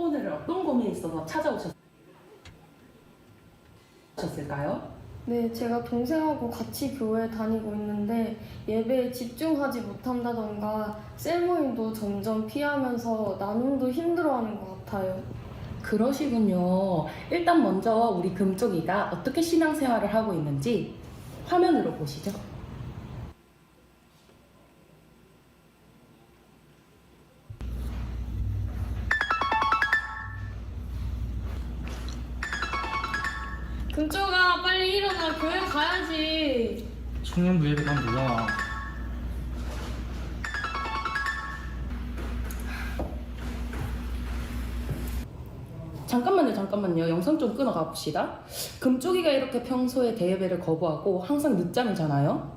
오늘은 어떤 고민이 있어서 찾아오셨을까요? 네, 제가 동생하고 같이 교회 다니고 있는데 예배에 집중하지 못한다던가 셀 모임도 점점 피하면서 나눔도 힘들어하는 것 같아요. 그러시군요. 일단 먼저 우리 금쪽이가 어떻게 신앙생활을 하고 있는지 화면으로 보시죠. 금쪽아, 빨리 일어나. 교회 가야지. 청년부 예배 가면 되잖아. 잠깐만요. 영상 좀 끊어 가봅시다. 금쪽이가 이렇게 평소에 대예배를 거부하고 항상 늦잠을 자나요?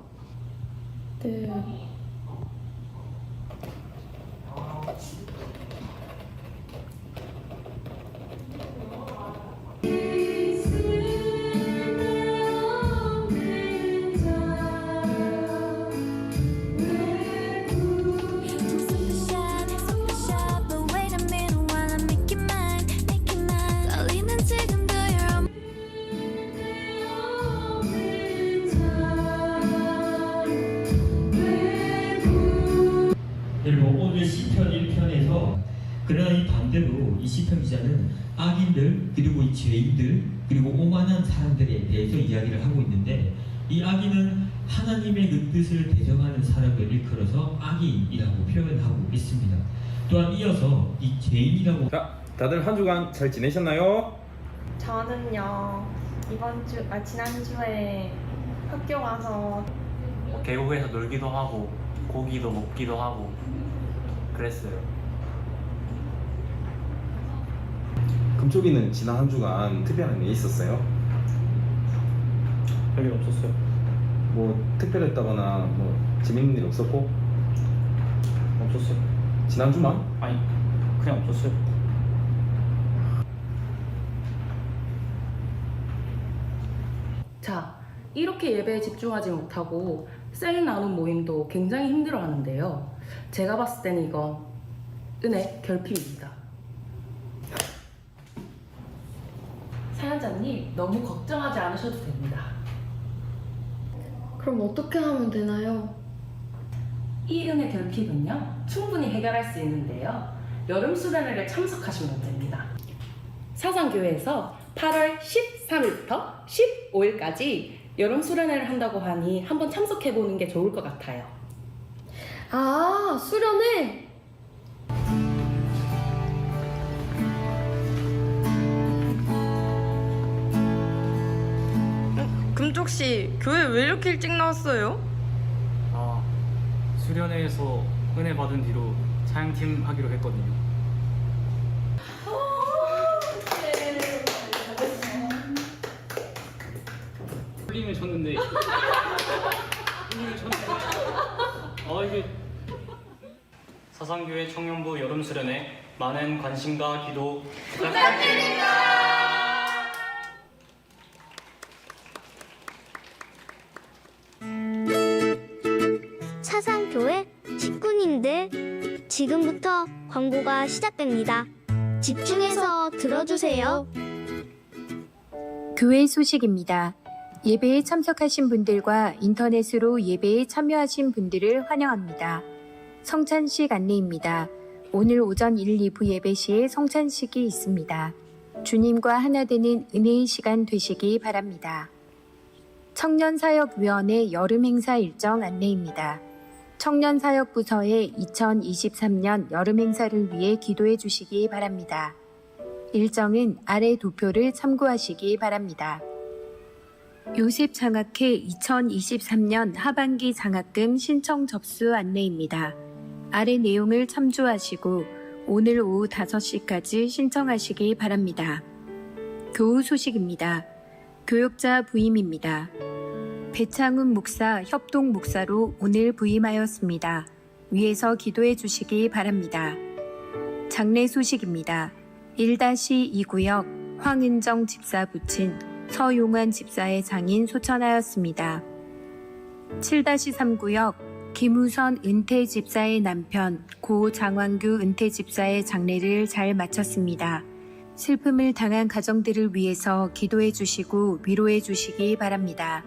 네. 그리고 오늘 시편 1편에서 그러나 이 반대로 이 시편 기자는 악인들 그리고 이 죄인들 그리고 오만한 사람들에 대해서 이야기를 하고 있는데 이 악인은 하나님의 그 뜻을 대적하는 사람을 일컬어서 악인이라고 표현하고 있습니다. 또한 이어서 이 죄인이라고 자, 다들 한 주간 잘 지내셨나요? 저는요, 지난주에 학교 가서 계곡에서 놀기도 하고 고기도 먹기도 하고 그랬어요. 금쪽이는 지난 한 주간 특별한 일 있었어요? 별일 없었어요. 뭐 특별했다거나 뭐 재밌는 일 없었고? 없었어요. 지난 주만? 아니 그냥 없었어요. 자, 이렇게 예배에 집중하지 못하고 셀 나눔 모임도 굉장히 힘들어 하는데요. 제가 봤을 때는 이건 은혜 결핍입니다. 사연자님, 너무 걱정하지 않으셔도 됩니다. 그럼 어떻게 하면 되나요? 이 은혜 결핍은요, 충분히 해결할 수 있는데요. 여름 수련회를 참석하시면 됩니다. 사상교회에서 8월 13일부터 15일까지 여름 수련회를 한다고 하니 한번 참석해보는 게 좋을 것 같아요. 아, 수련회! 금쪽씨, 교회 왜 이렇게 일찍 나왔어요? 아 수련회에서 은혜 받은 뒤로 찬양팀 하기로 했거든요. 홀림을 쳤는데 이게 사상교회 청년부 여름 수련회 많은 관심과 기도 부탁드립니다. 사상교회 식구님들, 지금부터 광고가 시작됩니다. 집중해서 들어주세요. 교회 소식입니다. 예배에 참석하신 분들과 인터넷으로 예배에 참여하신 분들을 환영합니다. 성찬식 안내입니다. 오늘 오전 1, 2부 예배 시에 성찬식이 있습니다. 주님과 하나 되는 은혜의 시간 되시기 바랍니다. 청년사역위원회 여름 행사 일정 안내입니다. 청년사역부서의 2023년 여름 행사를 위해 기도해 주시기 바랍니다. 일정은 아래 도표를 참고하시기 바랍니다. 요셉 장학회 2023년 하반기 장학금 신청 접수 안내입니다. 아래 내용을 참조하시고 오늘 오후 5시까지 신청하시기 바랍니다. 교우 소식입니다. 교역자 부임입니다. 배창훈 목사 협동 목사로 오늘 부임하였습니다. 위에서 기도해 주시기 바랍니다. 장례 소식입니다. 1-2구역 황은정 집사 부친 서용환 집사의 장인 소천하였습니다. 7-3구역 김우선 은퇴 집사의 남편 고 장왕규 은퇴 집사의 장례를 잘 마쳤습니다. 슬픔을 당한 가정들을 위해서 기도해 주시고 위로해 주시기 바랍니다.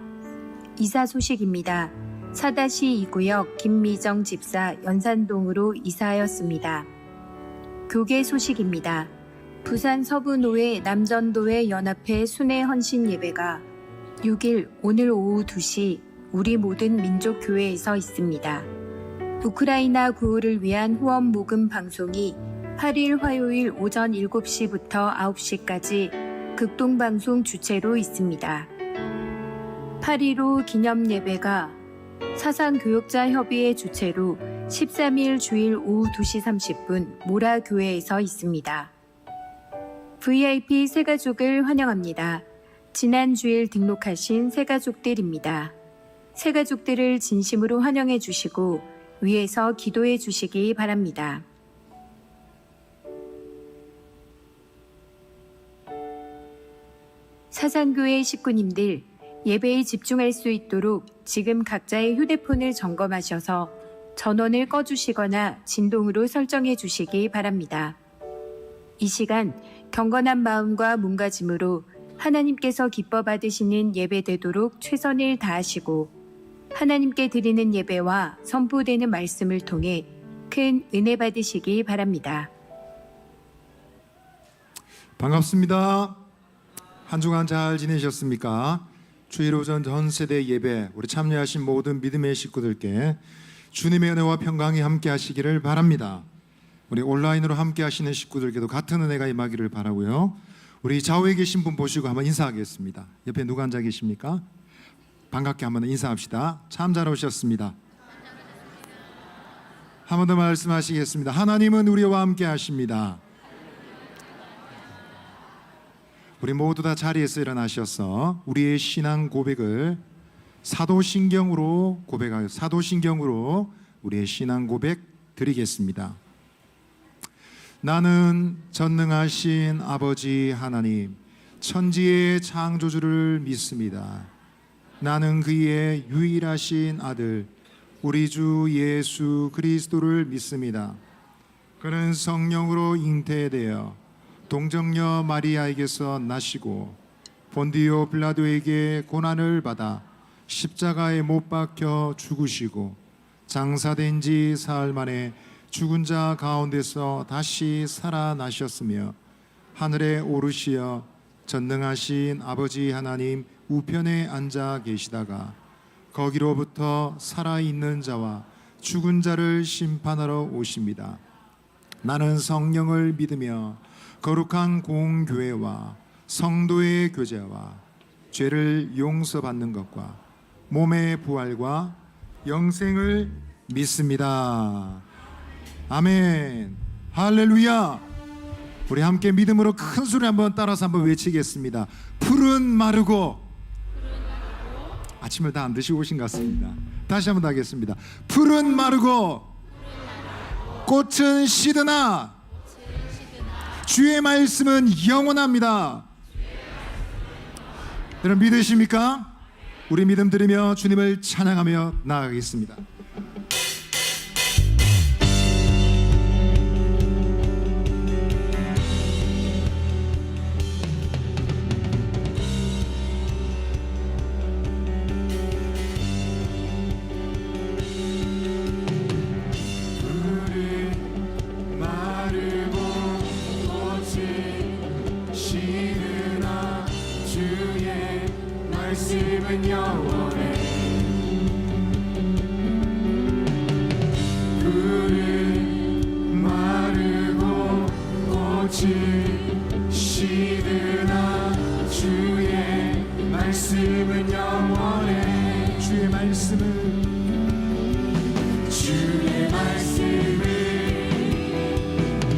이사 소식입니다. 사다시 2구역 김미정 집사 연산동으로 이사하였습니다. 교계 소식입니다. 부산 서부노회 남전도회 연합회 순회 헌신 예배가 6일 오늘 오후 2시 우리 모든 민족교회에서 있습니다. 우크라이나 구호를 위한 후원 모금 방송이 8일 화요일 오전 7시부터 9시까지 극동방송 주최로 있습니다. 8.15 기념 예배가 사상교역자협의회 주최로 13일 주일 오후 2시 30분 모라교회에서 있습니다. VIP 새가족을 환영합니다. 지난 주일 등록하신 새가족들입니다. 새가족들을 진심으로 환영해 주시고 위에서 기도해 주시기 바랍니다. 사상교회 식구님들, 예배에 집중할 수 있도록 지금 각자의 휴대폰을 점검하셔서 전원을 꺼주시거나 진동으로 설정해 주시기 바랍니다. 이 시간 경건한 마음과 몸가짐으로 하나님께서 기뻐 받으시는 예배되도록 최선을 다하시고 하나님께 드리는 예배와 선포되는 말씀을 통해 큰 은혜 받으시기 바랍니다. 반갑습니다. 한 주간 잘 지내셨습니까? 주일 오전 전 세대 예배 우리 참여하신 모든 믿음의 식구들께 주님의 은혜와 평강이 함께 하시기를 바랍니다. 우리 온라인으로 함께 하시는 식구들께도 같은 은혜가 임하기를 바라고요. 우리 좌우에 계신 분 보시고 한번 인사하겠습니다. 옆에 누가 앉아 계십니까? 반갑게 한번 인사합시다. 참 잘 오셨습니다. 한 번 더 말씀하시겠습니다. 하나님은 우리와 함께 하십니다. 우리 모두 다 자리에서 일어나셔서 우리의 신앙 고백을 사도신경으로 고백하여 사도신경으로 우리의 신앙 고백 드리겠습니다. 나는 전능하신 아버지 하나님 천지의 창조주를 믿습니다. 나는 그의 유일하신 아들 우리 주 예수 그리스도를 믿습니다. 그는 성령으로 잉태되어 동정녀 마리아에게서 나시고 본디오 빌라도에게 고난을 받아 십자가에 못 박혀 죽으시고 장사된 지 사흘 만에 죽은 자 가운데서 다시 살아나셨으며 하늘에 오르시어 전능하신 아버지 하나님 우편에 앉아 계시다가 거기로부터 살아있는 자와 죽은 자를 심판하러 오십니다. 나는 성령을 믿으며 거룩한 공교회와 성도의 교제와 죄를 용서받는 것과 몸의 부활과 영생을 믿습니다. 아멘. 할렐루야. 우리 함께 믿음으로 큰 소리 한번 따라서 한번 외치겠습니다. 푸른 마르고 아침을 다 안 드시고 오신 것 같습니다. 다시 한번 하겠습니다. 푸른 마르고 꽃은 시드나 주의 말씀은 영원합니다. 여러분 믿으십니까? 우리 믿음 들으며 주님을 찬양하며 나아가겠습니다. 말씀은 영원해 푸른 마르고 꽃이 시드나 주의 말씀은 영원해 주의 말씀을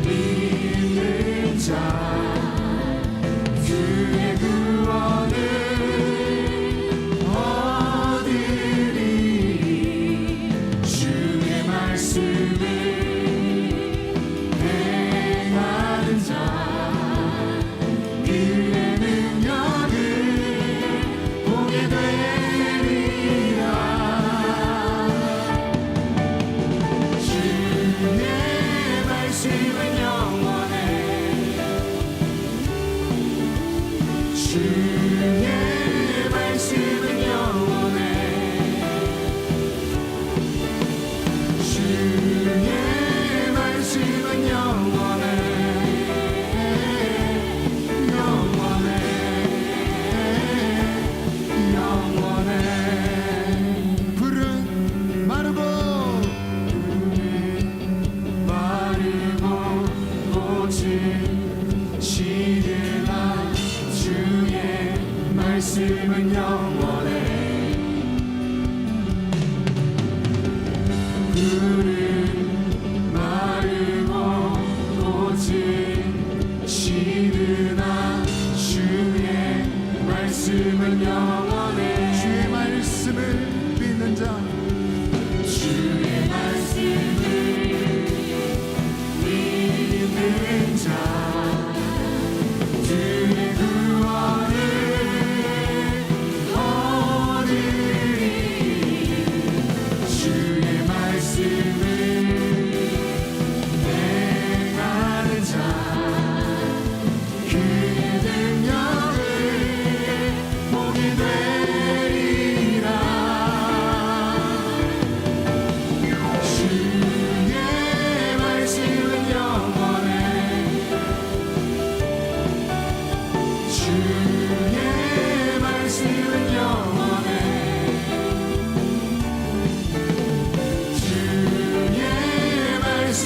믿는 자 그의 구원을 주의 말씀을 행하는 자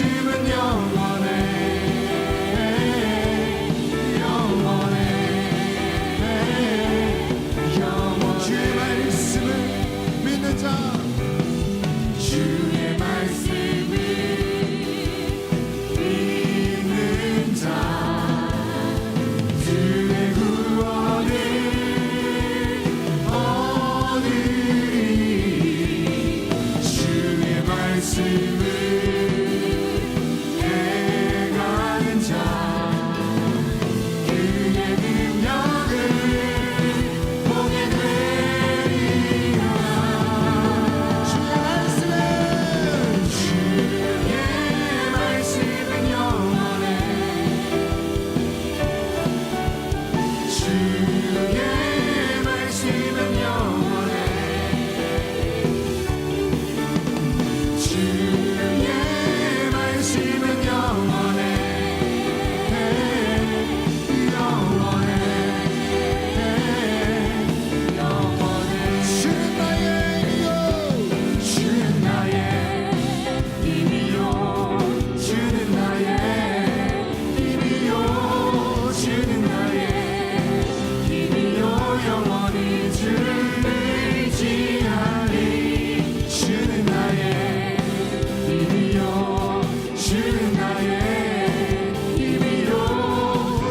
말씀은 영원해 주의 말씀을 믿는 자 주의 말씀을 믿는 자 그의 구원을 얻으리 주의 말씀을 행하는 자 그의 능력을 보게 되리라 주의 말씀은 영원해 주의 말씀은 영원해 주의 말씀은 영원해 주는 나의 힘이요 주는 나의 힘이요 주는 나의 힘이요 영원히 주를 의지하리 주는 나의 힘이요 주는 나의 힘이요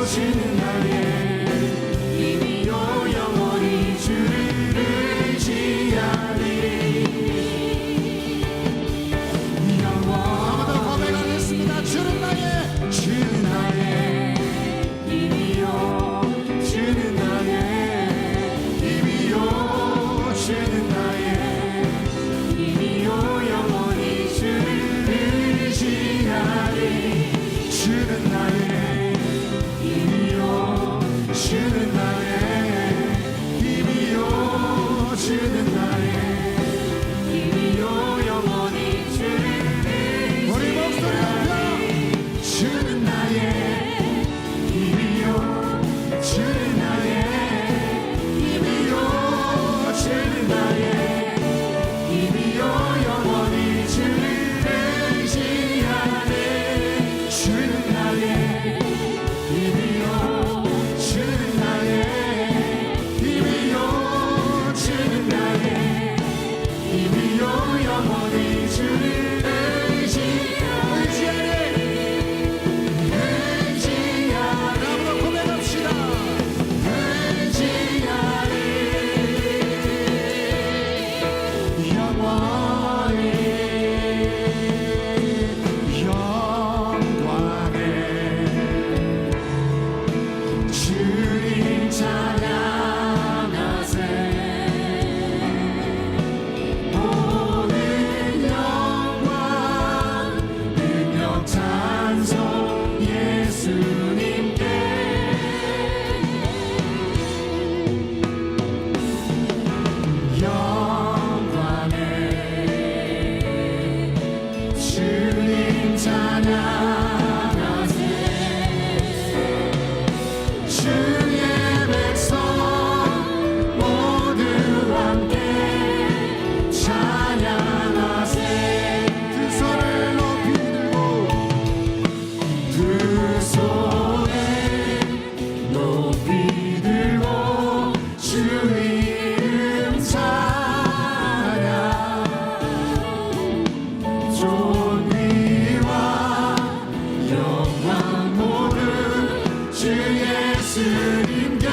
주는 나의 힘이요 영원히 주를 의지하리 아무도 고백하겠습니다 주는 나의 힘이요 주는 나의 힘이요 주는 나의 힘이요 영원히 주를 의지하리 주는 나의 힘이요 주는 나의 힘이요 주는 나의 힘이요 영원히 주를 우리 목소리 높여 주는 나의 힘이요 주는 나의 힘이요 주는 나의 힘이요 영원히 주를 의지하네 주는 나의 힘이요 주는 나의 힘이요 주는 나의 힘이요 영원히 주를 의지하네 아무도 고백합시다 의지하리 영원히 영광에 주님 찬양하세 모든 영광 능력 찬송 예수님께 영광에 주님 찬양하세 주의 백성 모두 함께 찬양하세 두 손을 높이 들고 두 손을 높이 들고 주 이름 찬양 존귀와 영광 모두 주 예수님께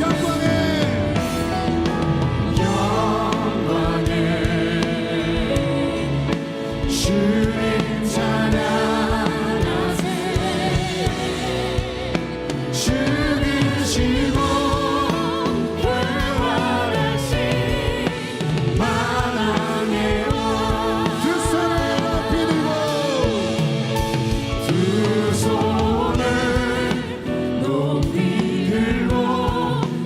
영광에 주님 찬양하세 죽으시고 부활하신 만왕의 왕두 손을 높이 들고 두 손을 높이 들고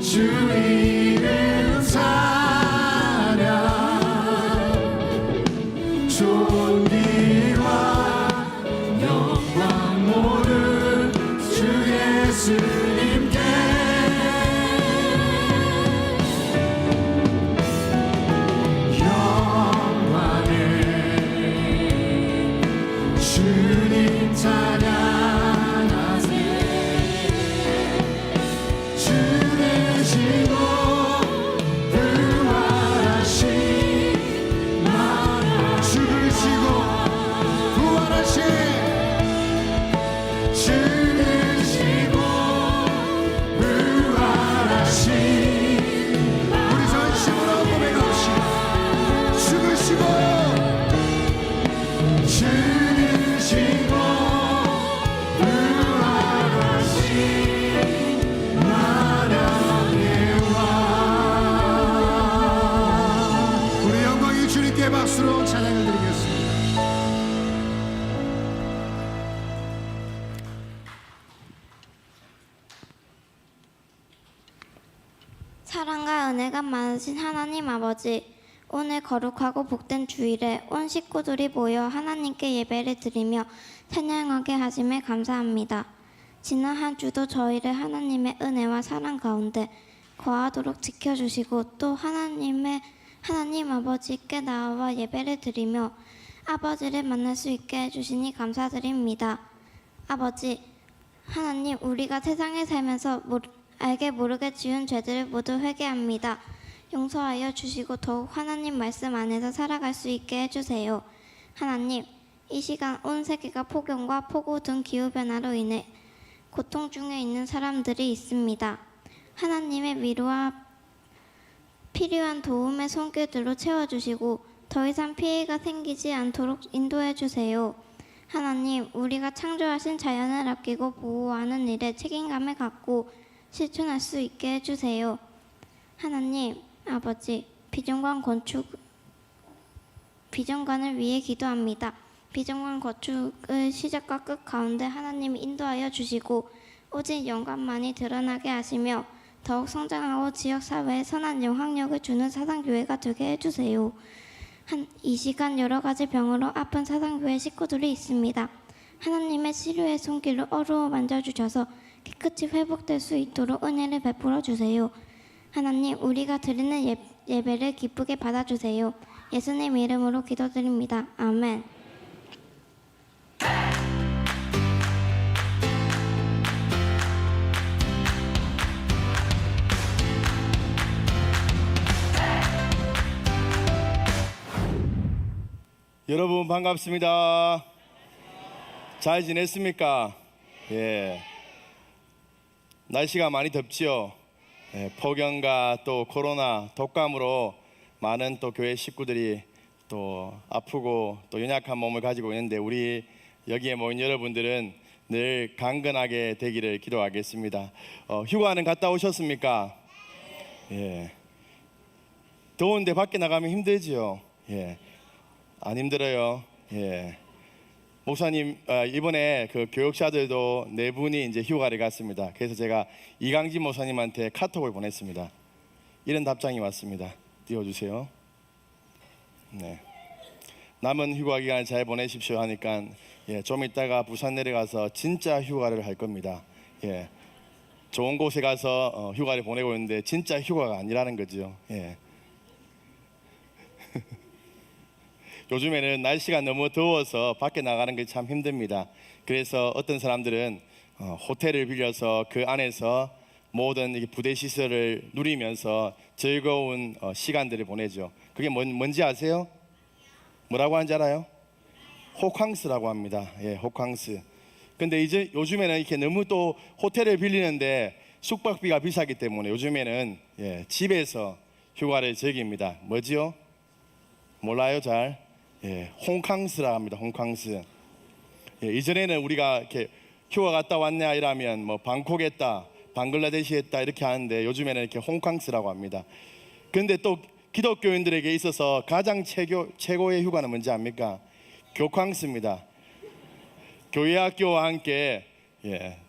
주 이름 찬양 존귀와 영광 모두 주 예수님께 영광에 은혜가 많으신 하나님 아버지, 오늘 거룩하고 복된 주일에 온 식구들이 모여 하나님께 예배를 드리며 찬양하게 하심에 감사합니다. 지난 한 주도 저희를 하나님의 은혜와 사랑 가운데 거하도록 지켜주시고 또 하나님 아버지께 나와 예배를 드리며 아버지를 만날 수 있게 해주시니 감사드립니다. 아버지, 하나님, 우리가 세상에 살면서 알게 모르게 지은 죄들을 모두 회개합니다. 용서하여 주시고 더욱 하나님 말씀 안에서 살아갈 수 있게 해주세요. 하나님, 이 시간 온 세계가 폭염과 폭우 등 기후변화로 인해 고통 중에 있는 사람들이 있습니다. 하나님의 위로와 필요한 도움의 손길들로 채워주시고 더 이상 피해가 생기지 않도록 인도해 주세요. 하나님, 우리가 창조하신 자연을 아끼고 보호하는 일에 책임감을 갖고 실천할 수 있게 해주세요. 하나님 아버지, 비전관을 위해 기도합니다. 비전관 건축의 시작과 끝 가운데 하나님이 인도하여 주시고 오직 영광만이 드러나게 하시며 더욱 성장하고 지역사회에 선한 영향력을 주는 사상교회가 되게 해주세요. 이 시간 여러 가지 병으로 아픈 사상교회 식구들이 있습니다. 하나님의 치료의 손길로 어루어 만져주셔서 깨끗이 회복될 수 있도록 은혜를 베풀어 주세요. 하나님, 우리가 드리는 예배를 기쁘게 받아주세요. 예수님 이름으로 기도드립니다. 아멘. 여러분 반갑습니다. 잘 지냈습니까? 예. 날씨가 많이 덥지요. 예, 폭염과 또 코로나 독감으로 많은 또 교회 식구들이 또 아프고 또 연약한 몸을 가지고 있는데 우리 여기에 모인 여러분들은 늘 강건하게 되기를 기도하겠습니다. 휴가는 갔다 오셨습니까? 예. 더운데 밖에 나가면 힘들지요. 예. 안 힘들어요. 예. 목사님, 이번에 그 교육자들도 4분이 이제 휴가를 갔습니다. 그래서 제가 이강진 목사님한테 카톡을 보냈습니다. 이런 답장이 왔습니다. 띄워주세요. 네. 남은 휴가 기간 잘 보내십시오 하니까 좀 이따가 부산 내려가서 진짜 휴가를 할 겁니다. 예. 좋은 곳에 가서 휴가를 보내고 있는데 진짜 휴가가 아니라는 거죠. 예. 요즘에는 날씨가 너무 더워서 밖에 나가는 게 참 힘듭니다. 그래서 어떤 사람들은 호텔을 빌려서 그 안에서 모든 부대 시설을 누리면서 즐거운 시간들을 보내죠. 그게 뭔지 아세요? 뭐라고 하는지 알아요? 호캉스라고 합니다. 예, 호캉스. 근데 이제 요즘에는 이렇게 너무 또 호텔을 빌리는데 숙박비가 비싸기 때문에 요즘에는 집에서 휴가를 즐깁니다. 뭐지요? 몰라요, 잘? 예, 홍캉스라 합니다. 홍캉스. 예, 이전에는 우리가 이렇게 휴가 갔다 왔냐 이러면 뭐 방콕에 했다, 방글라데시에 했다 이렇게 하는데 요즘에는 이렇게 홍캉스라고 합니다. 근데 또 기독교인들에게 있어서 가장 최고의 휴가는 뭔지 압니까? 교캉스입니다. 교회 학교와 함께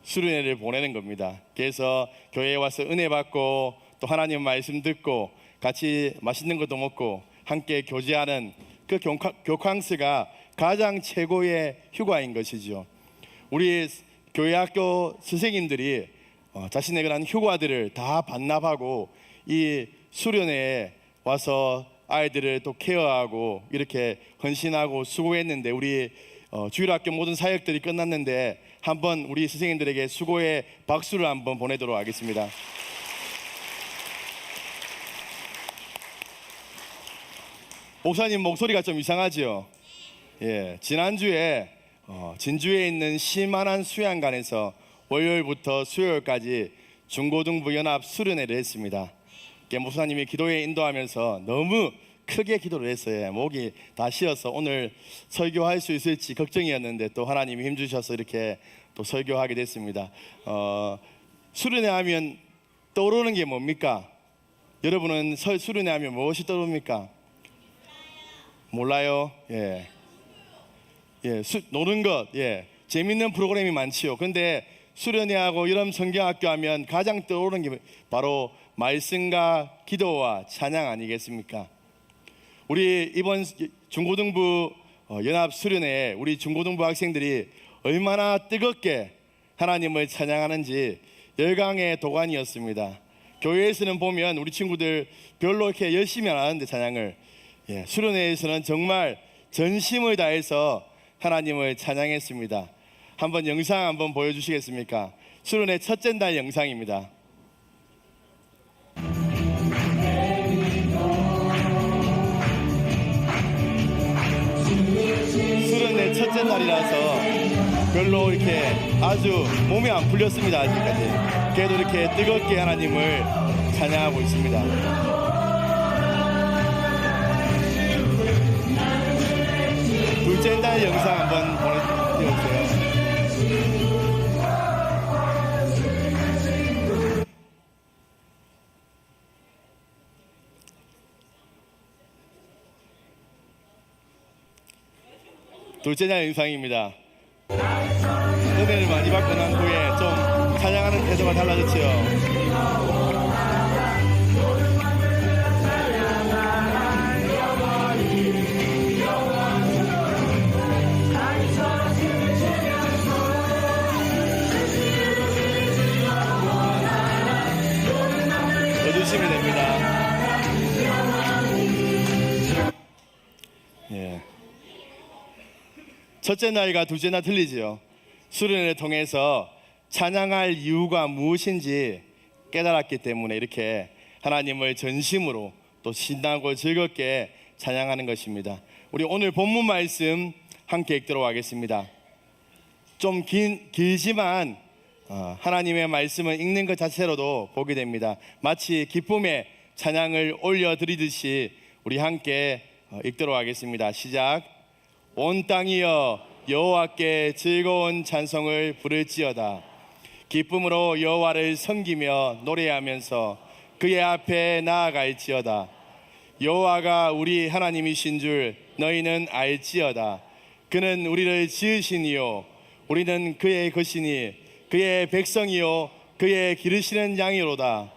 수련회를 보내는 겁니다. 그래서 교회에 와서 은혜 받고 또 하나님 말씀 듣고 같이 맛있는 것도 먹고 함께 교제하는 그 교캉스가 가장 최고의 휴가인 것이죠. 우리 교회 학교 선생님들이 자신의 그런 휴가들을 다 반납하고 이 수련회에 와서 아이들을 또 케어하고 이렇게 헌신하고 수고했는데 우리 주일학교 모든 사역들이 끝났는데 한번 우리 선생님들에게 수고의 박수를 한번 보내도록 하겠습니다. 목사님 목소리가 좀 이상하지요? 예, 지난주에 진주에 있는 시만한 수양관에서 월요일부터 수요일까지 중고등부 연합 수련회를 했습니다. 목사님이 기도에 인도하면서 너무 크게 기도를 했어요. 목이 다 쉬어서 오늘 설교할 수 있을지 걱정이었는데 또 하나님이 힘주셔서 이렇게 또 설교하게 됐습니다. 수련회 하면 떠오르는 게 뭡니까? 여러분은 수련회 하면 무엇이 떠오릅니까? 몰라요? 예. 노는 것, 재밌는 프로그램이 많지요. 근데 수련회하고 여름 성경학교 하면 가장 떠오르는 게 바로 말씀과 기도와 찬양 아니겠습니까? 우리 이번 중고등부 연합 수련회에 우리 중고등부 학생들이 얼마나 뜨겁게 하나님을 찬양하는지 열강의 도가니였습니다. 교회에서는 보면 우리 친구들 별로 이렇게 열심히 안 하는데 찬양을, 수련회에서는 정말 전심을 다해서 하나님을 찬양했습니다. 한번 영상 한번 보여주시겠습니까? 수련회 첫째 날 영상입니다. 수련회 첫째 날이라서 별로 이렇게 아주 몸이 안 풀렸습니다. 아직까지. 그래도 이렇게 뜨겁게 하나님을 찬양하고 있습니다. 둘째 날 영상 한번 보내주세요. 둘째 날 영상입니다. 은혜를 많이 받고 난 후에 좀 찬양하는 태도가 달라졌죠. 넣어주시면 됩니다. 첫째 날과 둘째 날 틀리지요. 수련회를 통해서 찬양할 이유가 무엇인지 깨달았기 때문에 이렇게 하나님을 전심으로 또 신나고 즐겁게 찬양하는 것입니다. 우리 오늘 본문 말씀 함께 읽도록 하겠습니다. 좀 길지만 하나님의 말씀을 읽는 것 자체로도 보게 됩니다. 마치 기쁨의 찬양을 올려드리듯이 우리 함께 읽도록 하겠습니다. 시작. 온 땅이여 여호와께 즐거운 찬송을 부를지어다. 기쁨으로 여호와를 섬기며 노래하면서 그의 앞에 나아갈지어다. 여호와가 우리 하나님이신 줄 너희는 알지어다. 그는 우리를 지으시니요 우리는 그의 것이니 그의 백성이요 그의 기르시는 양이로다.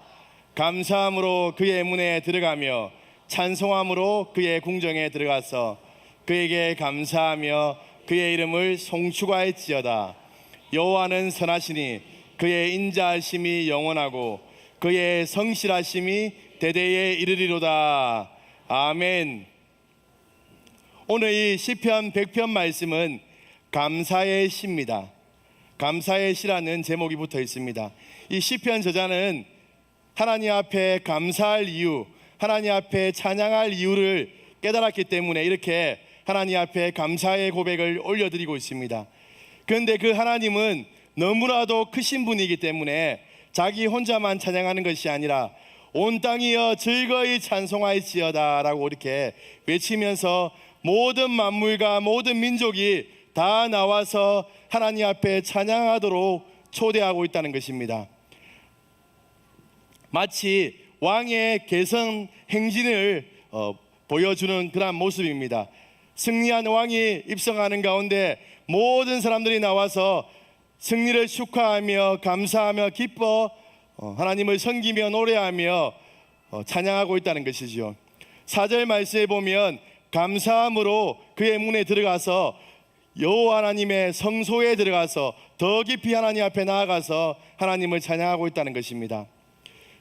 감사함으로 그의 문에 들어가며 찬송함으로 그의 궁정에 들어가서 그에게 감사하며 그의 이름을 송축하할지어다. 여호와는 선하시니 그의 인자하심이 영원하고 그의 성실하심이 대대에 이르리로다. 아멘. 오늘 이 시편 100편 말씀은 감사의 시입니다. 감사의 시라는 제목이 붙어 있습니다. 이 시편 저자는 하나님 앞에 감사할 이유, 하나님 앞에 찬양할 이유를 깨달았기 때문에 이렇게 하나님 앞에 감사의 고백을 올려드리고 있습니다. 그런데 그 하나님은 너무나도 크신 분이기 때문에 자기 혼자만 찬양하는 것이 아니라 온 땅이여 즐거이 찬송할지어다 라고 이렇게 외치면서 모든 만물과 모든 민족이 다 나와서 하나님 앞에 찬양하도록 초대하고 있다는 것입니다. 마치 왕의 개성 행진을 보여주는 그런 모습입니다. 승리한 왕이 입성하는 가운데 모든 사람들이 나와서 승리를 축하하며 감사하며 기뻐 하나님을 섬기며 노래하며 찬양하고 있다는 것이죠. 4절 말씀에 보면 감사함으로 그의 문에 들어가서 여호와 하나님의 성소에 들어가서 더 깊이 하나님 앞에 나아가서 하나님을 찬양하고 있다는 것입니다.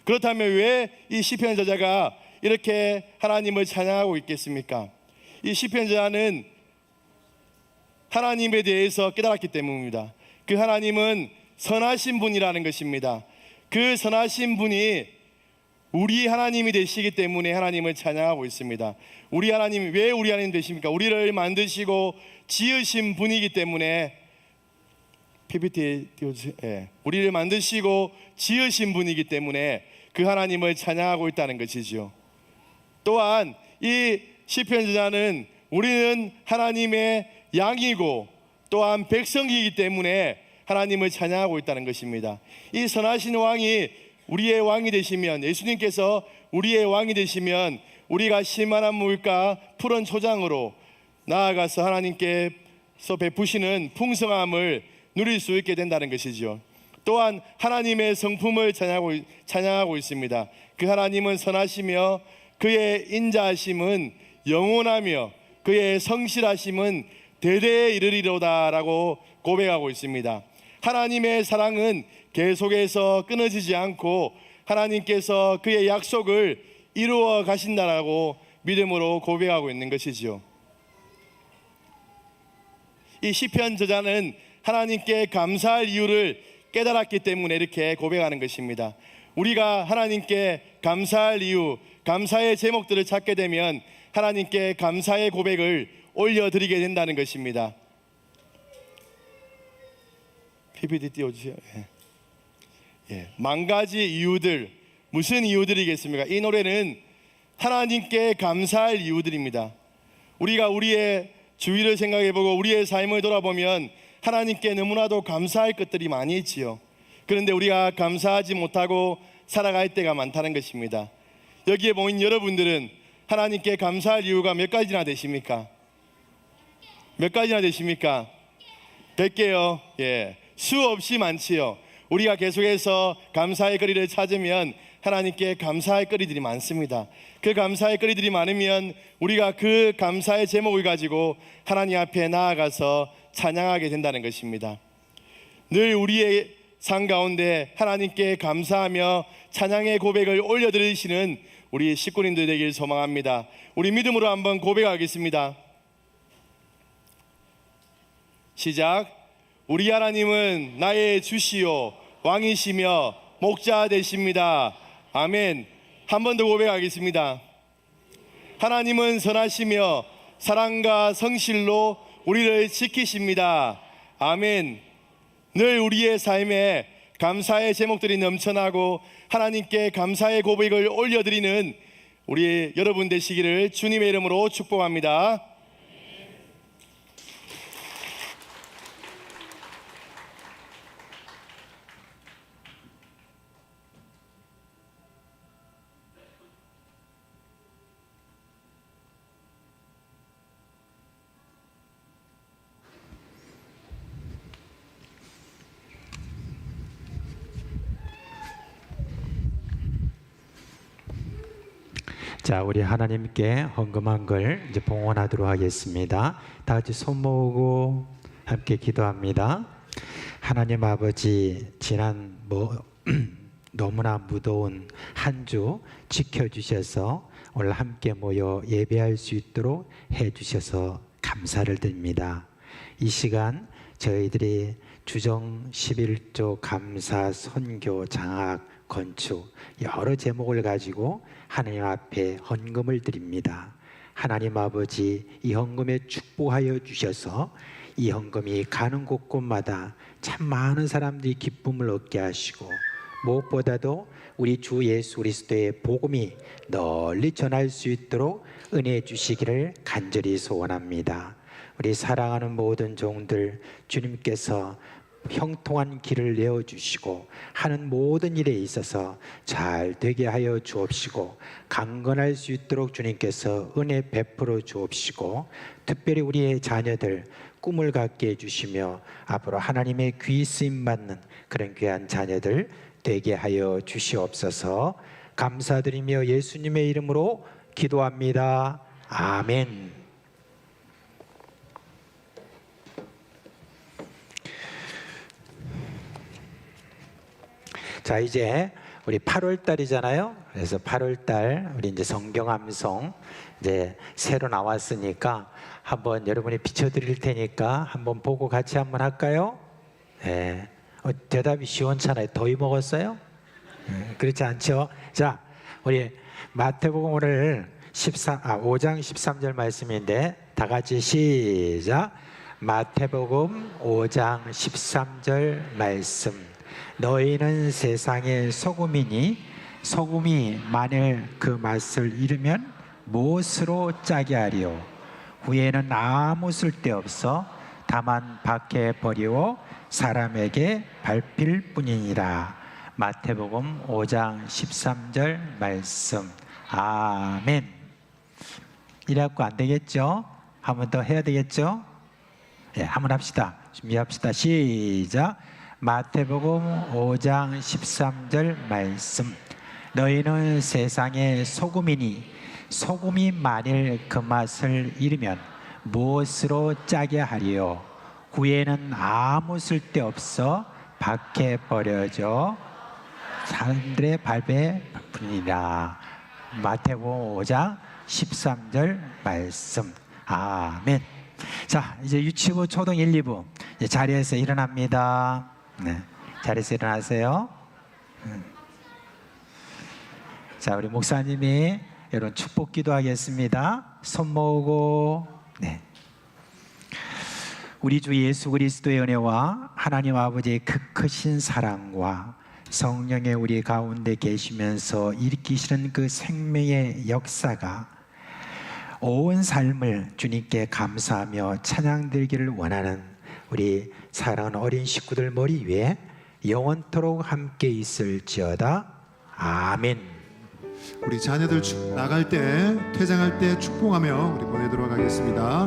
그렇다면 왜 이 시편 저자가 이렇게 하나님을 찬양하고 있겠습니까? 이 시편 저자는 하나님에 대해서 깨달았기 때문입니다. 그 하나님은 선하신 분이라는 것입니다. 그 선하신 분이 우리 하나님이 되시기 때문에 하나님을 찬양하고 있습니다. 우리 하나님, 왜 우리 하나님 되십니까? 우리를 만드시고 지으신 분이기 때문에 PPT 띄워주세요. 우리를 만드시고 지으신 분이기 때문에 그 하나님을 찬양하고 있다는 것이죠. 또한 이 시편 저자는 우리는 하나님의 양이고 또한 백성이기 때문에 하나님을 찬양하고 있다는 것입니다. 이 선하신 왕이 우리의 왕이 되시면, 예수님께서 우리의 왕이 되시면 우리가 실만한 물가 푸른 초장으로 나아가서 하나님께서 베푸시는 풍성함을 누릴 수 있게 된다는 것이죠. 또한 하나님의 성품을 찬양하고 있습니다. 그 하나님은 선하시며 그의 인자하심은 영원하며 그의 성실하심은 대대에 이르리로다라고 고백하고 있습니다. 하나님의 사랑은 계속해서 끊어지지 않고 하나님께서 그의 약속을 이루어 가신다라고 믿음으로 고백하고 있는 것이죠. 이 시편 저자는 하나님께 감사할 이유를 깨달았기 때문에 이렇게 고백하는 것입니다. 우리가 하나님께 감사할 이유, 감사의 제목들을 찾게 되면 하나님께 감사의 고백을 올려드리게 된다는 것입니다. PPT 띄워주세요. 만 가지 이유들, 무슨 이유들이겠습니까? 이 노래는 하나님께 감사할 이유들입니다. 우리가 우리의 주위를 생각해보고 우리의 삶을 돌아보면 하나님께 너무나도 감사할 것들이 많이 있지요. 그런데 우리가 감사하지 못하고 살아갈 때가 많다는 것입니다. 여기에 모인 여러분들은 하나님께 감사할 이유가 몇 가지나 되십니까? 몇 가지나 되십니까? 100개요. 수없이 많지요. 우리가 계속해서 감사의 거리를 찾으면 하나님께 감사할 거리들이 많습니다. 그 감사의 거리들이 많으면 우리가 그 감사의 제목을 가지고 하나님 앞에 나아가서 찬양하게 된다는 것입니다. 늘 우리의 삶 가운데 하나님께 감사하며 찬양의 고백을 올려드리시는 우리 식구님들 되길 소망합니다. 우리 믿음으로 한번 고백하겠습니다. 시작. 우리 하나님은 나의 주시요 왕이시며 목자 되십니다. 아멘. 한 번 더 고백하겠습니다. 하나님은 선하시며 사랑과 성실로 우리를 지키십니다. 아멘. 늘 우리의 삶에 감사의 제목들이 넘쳐나고 하나님께 감사의 고백을 올려드리는 우리 여러분 되시기를 주님의 이름으로 축복합니다. 자, 우리 하나님께 헌금한 걸 이제 봉헌하도록 하겠습니다. 다 같이 손 모으고 함께 기도합니다. 하나님 아버지, 지난 너무나 무더운 한 주 지켜주셔서 오늘 함께 모여 예배할 수 있도록 해주셔서 감사를 드립니다. 이 시간 저희들이 주정 11조 감사 선교 장학 건축 여러 제목을 가지고 하나님 앞에 헌금을 드립니다. 하나님 아버지, 이 헌금에 축복하여 주셔서 이 헌금이 가는 곳곳마다 참 많은 사람들이 기쁨을 얻게 하시고 무엇보다도 우리 주 예수 그리스도의 복음이 널리 전할 수 있도록 은혜 주시기를 간절히 소원합니다. 우리 사랑하는 모든 종들, 주님께서 형통한 길을 내어주시고 하는 모든 일에 있어서 잘 되게 하여 주옵시고 강건할 수 있도록 주님께서 은혜 베풀어 주옵시고 특별히 우리의 자녀들 꿈을 갖게 해주시며 앞으로 하나님의 귀 쓰임 받는 그런 귀한 자녀들 되게 하여 주시옵소서. 감사드리며 예수님의 이름으로 기도합니다. 아멘. 자, 이제 우리 8월 달이잖아요. 그래서 8월 달 우리 이제 성경 암송 이제 새로 나왔으니까 한번 여러분이 비춰드릴 테니까 한번 보고 같이 한번 할까요? 네. 대답이 시원찮아요. 더위 먹었어요? 그렇지 않죠? 자, 우리 마태복음 오늘 5장 13절 말씀인데 다 같이 시작. 마태복음 5장 13절 말씀. 너희는 세상의 소금이니 소금이 만일 그 맛을 잃으면 무엇으로 짜게 하리요? 후에는 아무 쓸데없어 다만 밖에 버리고 사람에게 밟힐 뿐이니라. 마태복음 5장 13절 말씀. 아멘. 이래갖고 안 되겠죠? 한 번 더 해야 되겠죠? 예, 한번 합시다. 준비합시다. 시작. 마태복음 5장 13절 말씀. 너희는 세상의 소금이니 소금이 만일 그 맛을 잃으면 무엇으로 짜게 하리요? 후에는 아무 쓸데없어 밖에 버려져 사람들의 발에 뿌리니라. 마태복음 5장 13절 말씀. 아멘. 자, 이제 유치부 초등 1, 2부 이제 자리에서 일어납니다. 네, 자리에서 일어나세요. 자, 우리 목사님이 여러분 축복 기도하겠습니다. 손 모으고. 네. 우리 주 예수 그리스도의 은혜와 하나님 아버지의 그 크신 사랑과 성령의 우리 가운데 계시면서 일으키시는 그 생명의 역사가 온 삶을 주님께 감사하며 찬양드리기를 원하는 우리 사랑하는 어린 식구들 머리 위에 영원토록 함께 있을지어다. 아멘. 우리 자녀들 나갈 때, 퇴장할 때 축복하며 우리 보내도록 하겠습니다.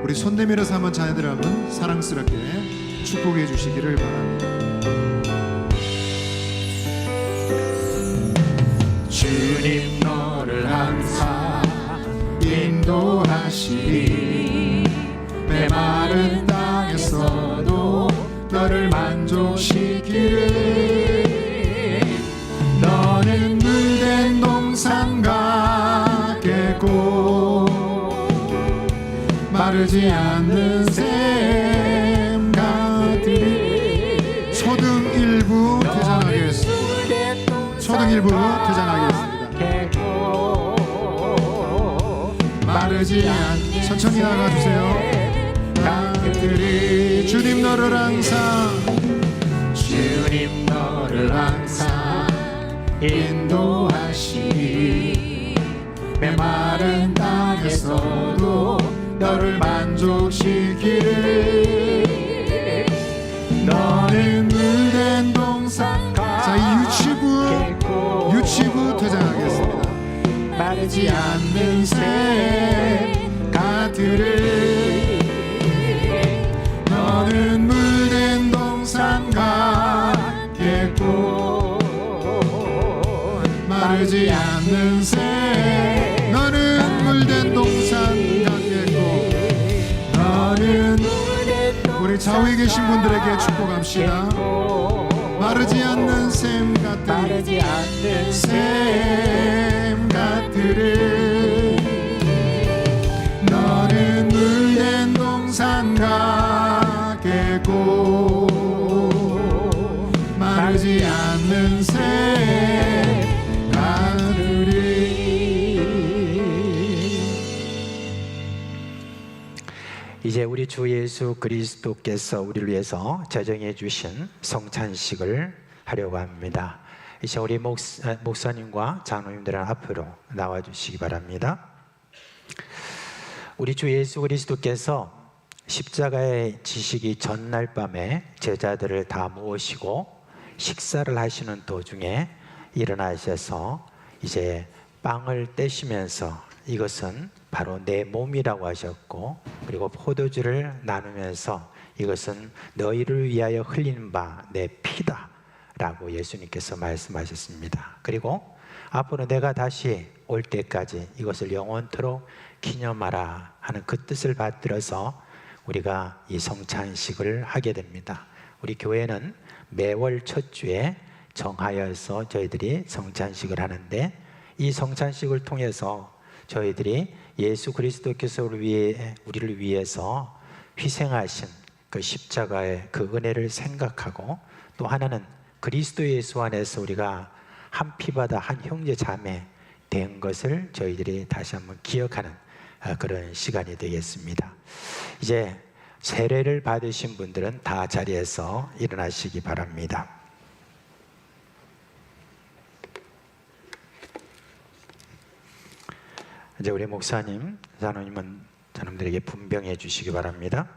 우리 손 내밀어서 한번 자녀들 한번 사랑스럽게 축복해 주시기를 바랍니다. 주님 너를 항상 인도하시리. 메마른 땅에서도 너를 만족시키리. 너는 물된 동산과 겠고 마르지 않는 샘 같으리. 초등 1부 퇴장하겠습니다. 초등 1부 퇴장하겠습니다. 마르지 않는 천천히 나가주세요. 땅들이 주님 너를 항상 주님 너를 항상 인도하시리. 메마른 땅에서도 너를 만족시키리. 너는 물된 동산. 자, 이 유치부 퇴장하겠습니다. 마르지 않는 샘 같으리. 너는 물된 동산 같겠고 마르지 않는 샘. 너는 물된 동산 같겠고. 너는 우리 좌우에 계신 분들에게 축복합시다. 마르지 않는 샘 같으리. 마르지 않는 샘 같으리. 너는 물된 동산 같겠고 마르지 않는 샘 같으리. 이제 우리 주 예수 그리스도께서 우리를 위해서 제정해 주신 성찬식을 하려고 합니다. 이제 우리 목사님과 장로님들은 앞으로 나와 주시기 바랍니다. 우리 주 예수 그리스도께서 십자가에 지시기 전날 밤에 제자들을 다 모으시고 식사를 하시는 도중에 일어나셔서 이제 빵을 떼시면서 이것은 바로 내 몸이라고 하셨고, 그리고 포도주를 나누면서 이것은 너희를 위하여 흘리는 바 내 피다 라고 예수님께서 말씀하셨습니다. 그리고 앞으로 내가 다시 올 때까지 이것을 영원토록 기념하라 하는 그 뜻을 받들어서 우리가 이 성찬식을 하게 됩니다. 우리 교회는 매월 첫 주에 정하여서 저희들이 성찬식을 하는데, 이 성찬식을 통해서 저희들이 예수 그리스도께서 우리를 위해서 희생하신 그 십자가의 그 은혜를 생각하고, 또 하나는 그리스도 예수 안에서 우리가 한 피바다 한 형제 자매 된 것을 저희들이 다시 한번 기억하는 그런 시간이 되겠습니다. 이제 세례를 받으신 분들은 다 자리에서 일어나시기 바랍니다. 이제 우리 목사님, 장로님은 장로님들에게 분병해 주시기 바랍니다.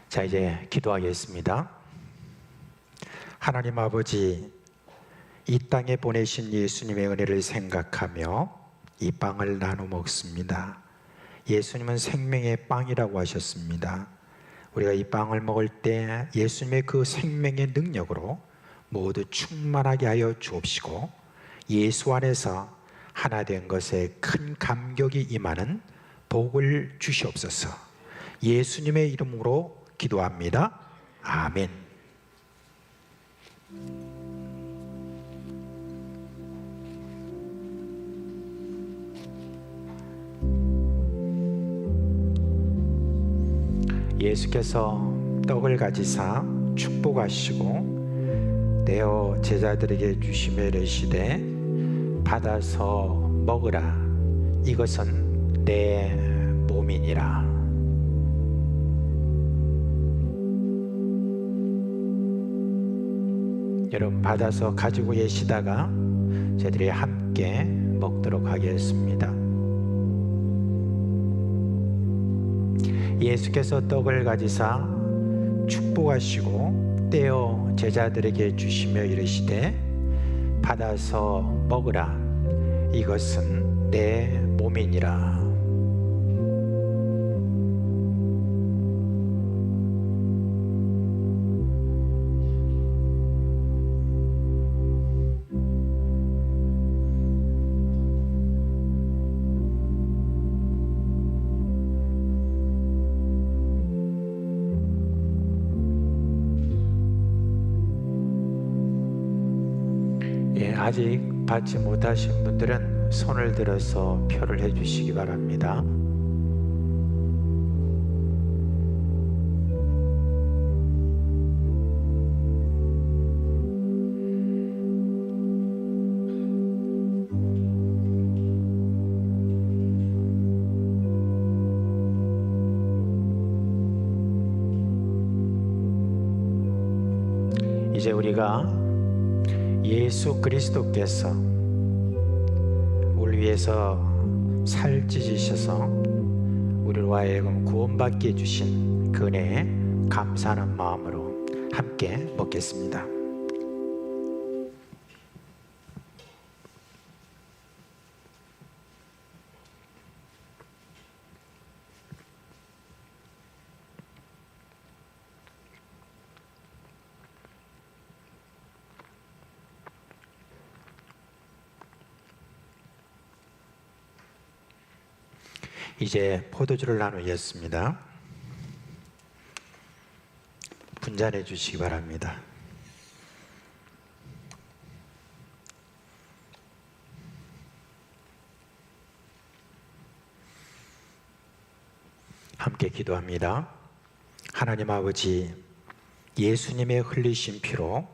자, 이제 기도하겠습니다. 하나님 아버지, 이 땅에 보내신 예수님의 은혜를 생각하며 이 빵을 나눠 먹습니다. 예수님은 생명의 빵이라고 하셨습니다. 우리가 이 빵을 먹을 때 예수님의 그 생명의 능력으로 모두 충만하게 하여 주옵시고 예수 안에서 하나 된 것에 큰 감격이 임하는 복을 주시옵소서. 예수님의 이름으로 기도합니다. 아멘. 예수께서 떡을 가지사 축복하시고 떼어 제자들에게 주시며 이르시되 받아서 먹으라. 이것은 내 몸이니라. 여러분 받아서 가지고 계시다가 저희들이 함께 먹도록 하겠습니다. 예수께서 떡을 가지사 축복하시고 떼어 제자들에게 주시며 이르시되 받아서 먹으라. 이것은 내 몸이니라. 아직 받지 못하신 분들은 손을 들어서 표를 해주시기 바랍니다. 이제 우리가 예수 그리스도께서 우리 위해서 살 찢으셔서 우리로 하여금 구원받게 해주신 그 은혜에 감사하는 마음으로 함께 먹겠습니다. 이제 포도주를 나누겠습니다. 분잔해 주시기 바랍니다. 함께 기도합니다. 하나님 아버지, 예수님의 흘리신 피로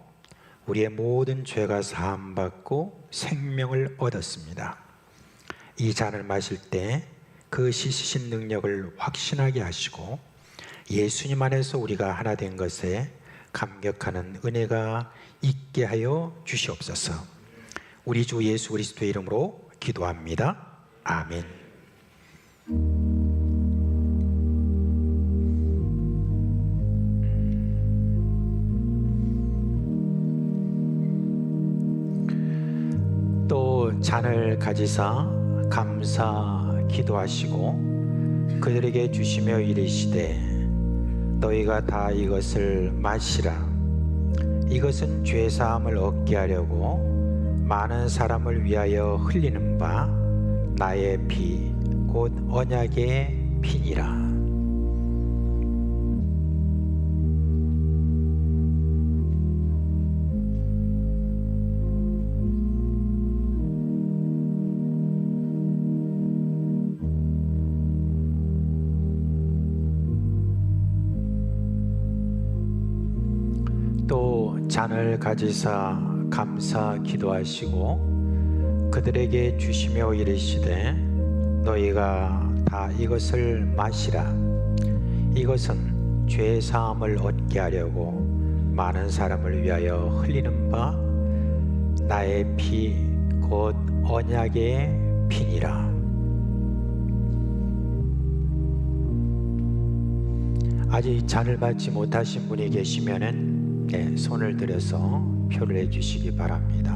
우리의 모든 죄가 사함받고 생명을 얻었습니다. 이 잔을 마실 때 그 씻으신 능력을 확신하게 하시고 예수님 안에서 우리가 하나 된 것에 감격하는 은혜가 있게 하여 주시옵소서. 우리 주 예수 그리스도의 이름으로 기도합니다. 아멘. 또 잔을 가지사 감사 기도하시고 그들에게 주시며 이르시되 너희가 다 이것을 마시라. 이것은 죄사함을 얻게 하려고 많은 사람을 위하여 흘리는 바 나의 피 곧 언약의 피니라. 또 잔을 가지사 감사 기도하시고 그들에게 주시며 이르시되 너희가 다 이것을 마시라. 이것은 죄 사함을 얻게 하려고 많은 사람을 위하여 흘리는 바 나의 피 곧 언약의 피니라. 아직 잔을 받지 못하신 분이 계시면은 손을 들어서 표를 해주시기 바랍니다.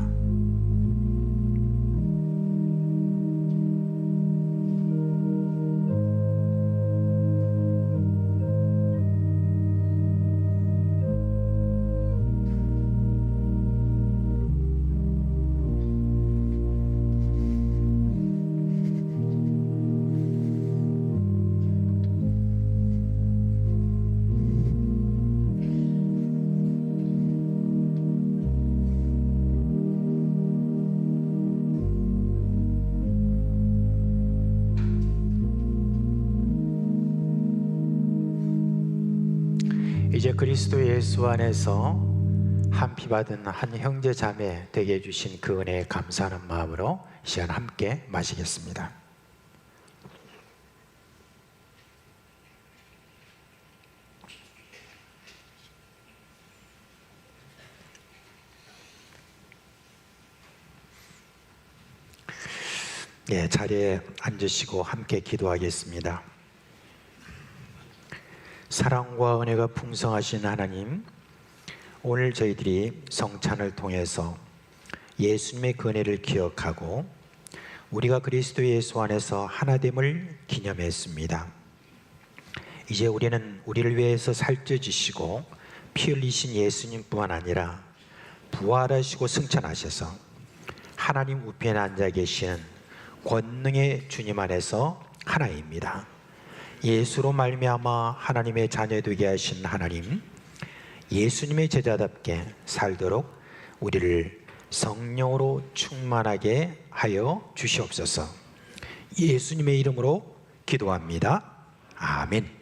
이제 그리스도 예수 안에서 한 피 받은 한 형제 자매 되게 해주신 그 은혜에 감사하는 마음으로 이 시간 함께 마시겠습니다. 예, 자리에 앉으시고 함께 기도하겠습니다. 사랑과 은혜가 풍성하신 하나님, 오늘 저희들이 성찬을 통해서 예수님의 그 은혜를 기억하고 우리가 그리스도 예수 안에서 하나됨을 기념했습니다. 이제 우리는 우리를 위해서 살쪄주시고 피 흘리신 예수님뿐만 아니라 부활하시고 승천하셔서 하나님 우편에 앉아 계신 권능의 주님 안에서 하나입니다. 예수로 말미암아 하나님의 자녀 되게 하신 하나님, 예수님의 제자답게 살도록 우리를 성령으로 충만하게 하여 주시옵소서. 예수님의 이름으로 기도합니다. 아멘.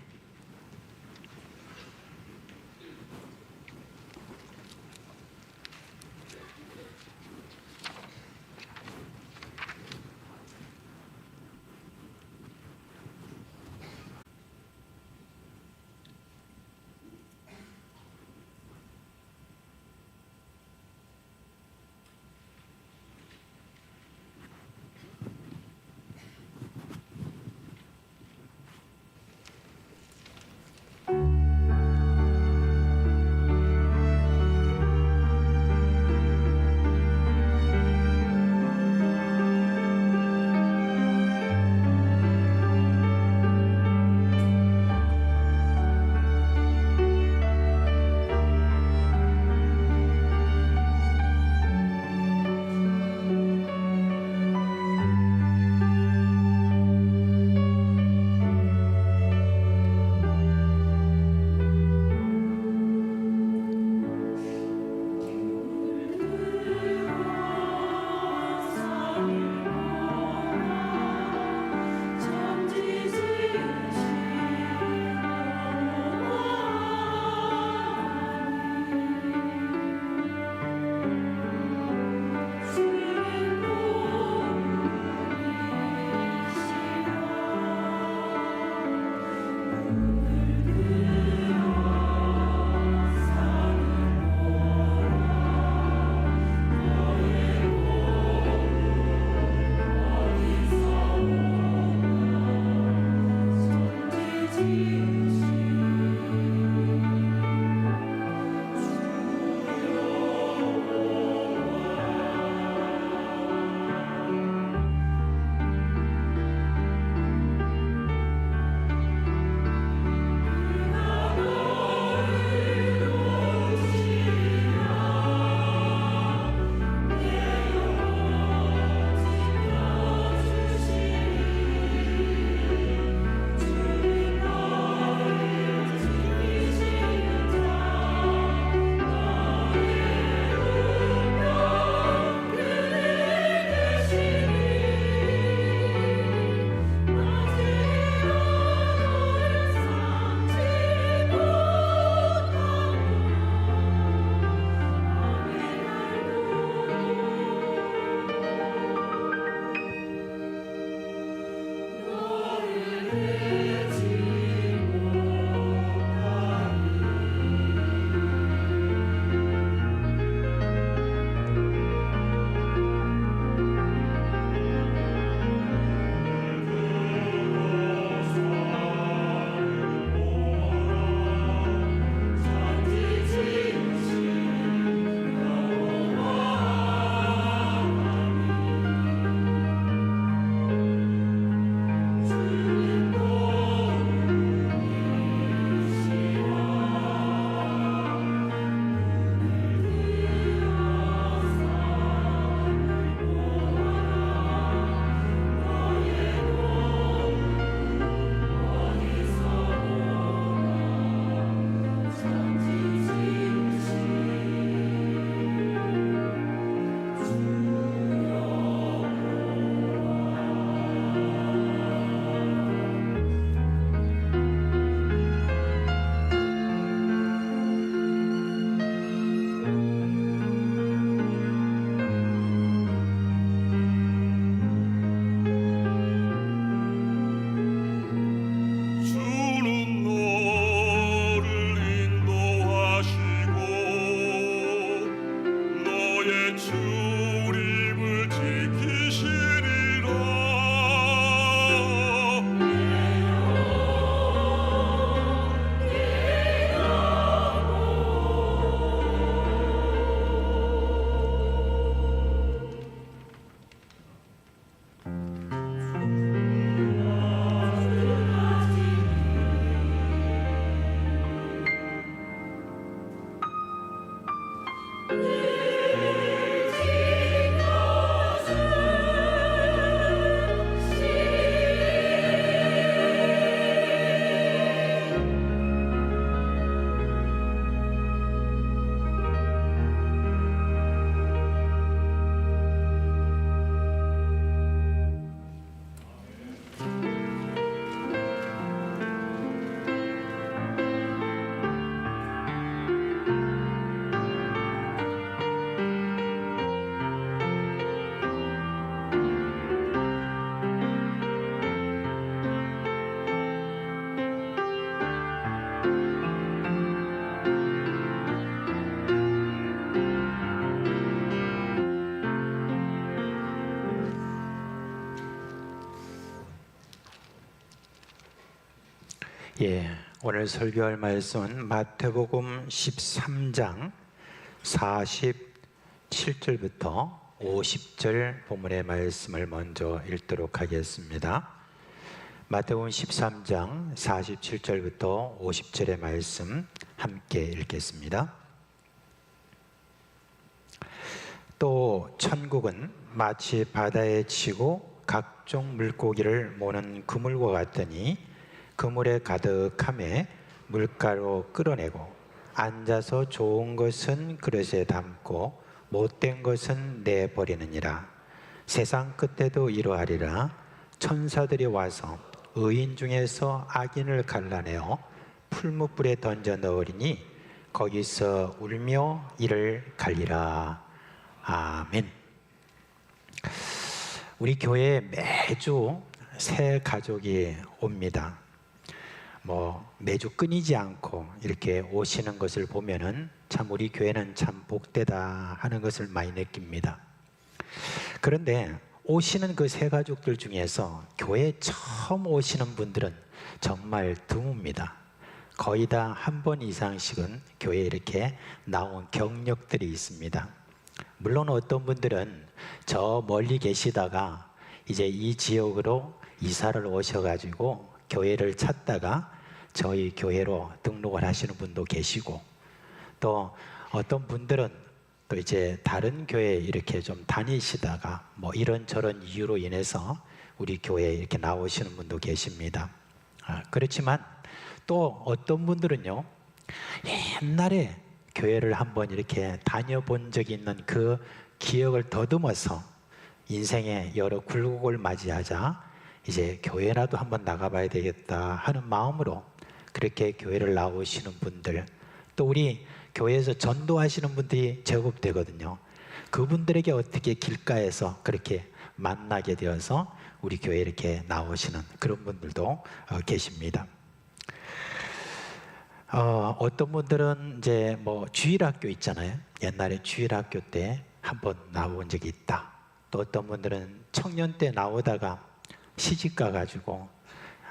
출입을 지키시리라. 예, 오늘 설교할 말씀은 마태복음 13장 47절부터 50절 본문의 말씀을 먼저 읽도록 하겠습니다. 마태복음 13장 47절부터 50절의 말씀 함께 읽겠습니다. 또 천국은 마치 바다에 치고 각종 물고기를 모는 그물과 같더니 그물에 가득함에 물가로 끌어내고 앉아서 좋은 것은 그릇에 담고 못된 것은 내버리느니라. 세상 끝에도 이러하리라. 천사들이 와서 의인 중에서 악인을 갈라내어 풀무불에 던져 넣으리니 거기서 울며 이를 갈리라. 아멘. 우리 교회에 매주 새 가족이 옵니다. 매주 끊이지 않고 이렇게 오시는 것을 보면은 참 우리 교회는 참 복되다 하는 것을 많이 느낍니다. 그런데 오시는 그 새 가족들 중에서 교회에 처음 오시는 분들은 정말 드뭅니다. 거의 다 한 번 이상씩은 교회에 이렇게 나온 경력들이 있습니다. 물론 어떤 분들은 저 멀리 계시다가 이제 이 지역으로 이사를 오셔가지고 교회를 찾다가 저희 교회로 등록을 하시는 분도 계시고, 또 어떤 분들은 또 이제 다른 교회에 이렇게 좀 다니시다가 이런저런 이유로 인해서 우리 교회에 이렇게 나오시는 분도 계십니다. 그렇지만 또 어떤 분들은요, 옛날에 교회를 한번 이렇게 다녀본 적이 있는 그 기억을 더듬어서 인생의 여러 굴곡을 맞이하자 이제 교회라도 한번 나가봐야 되겠다 하는 마음으로 그렇게 교회를 나오시는 분들, 또 우리 교회에서 전도하시는 분들이 제법 되거든요. 그분들에게 어떻게 길가에서 그렇게 만나게 되어서 우리 교회에 이렇게 나오시는 그런 분들도 계십니다. 어떤 분들은 이제 주일학교 있잖아요. 옛날에 주일학교 때 한번 나온 적이 있다. 또 어떤 분들은 청년 때 나오다가 시집 가가지고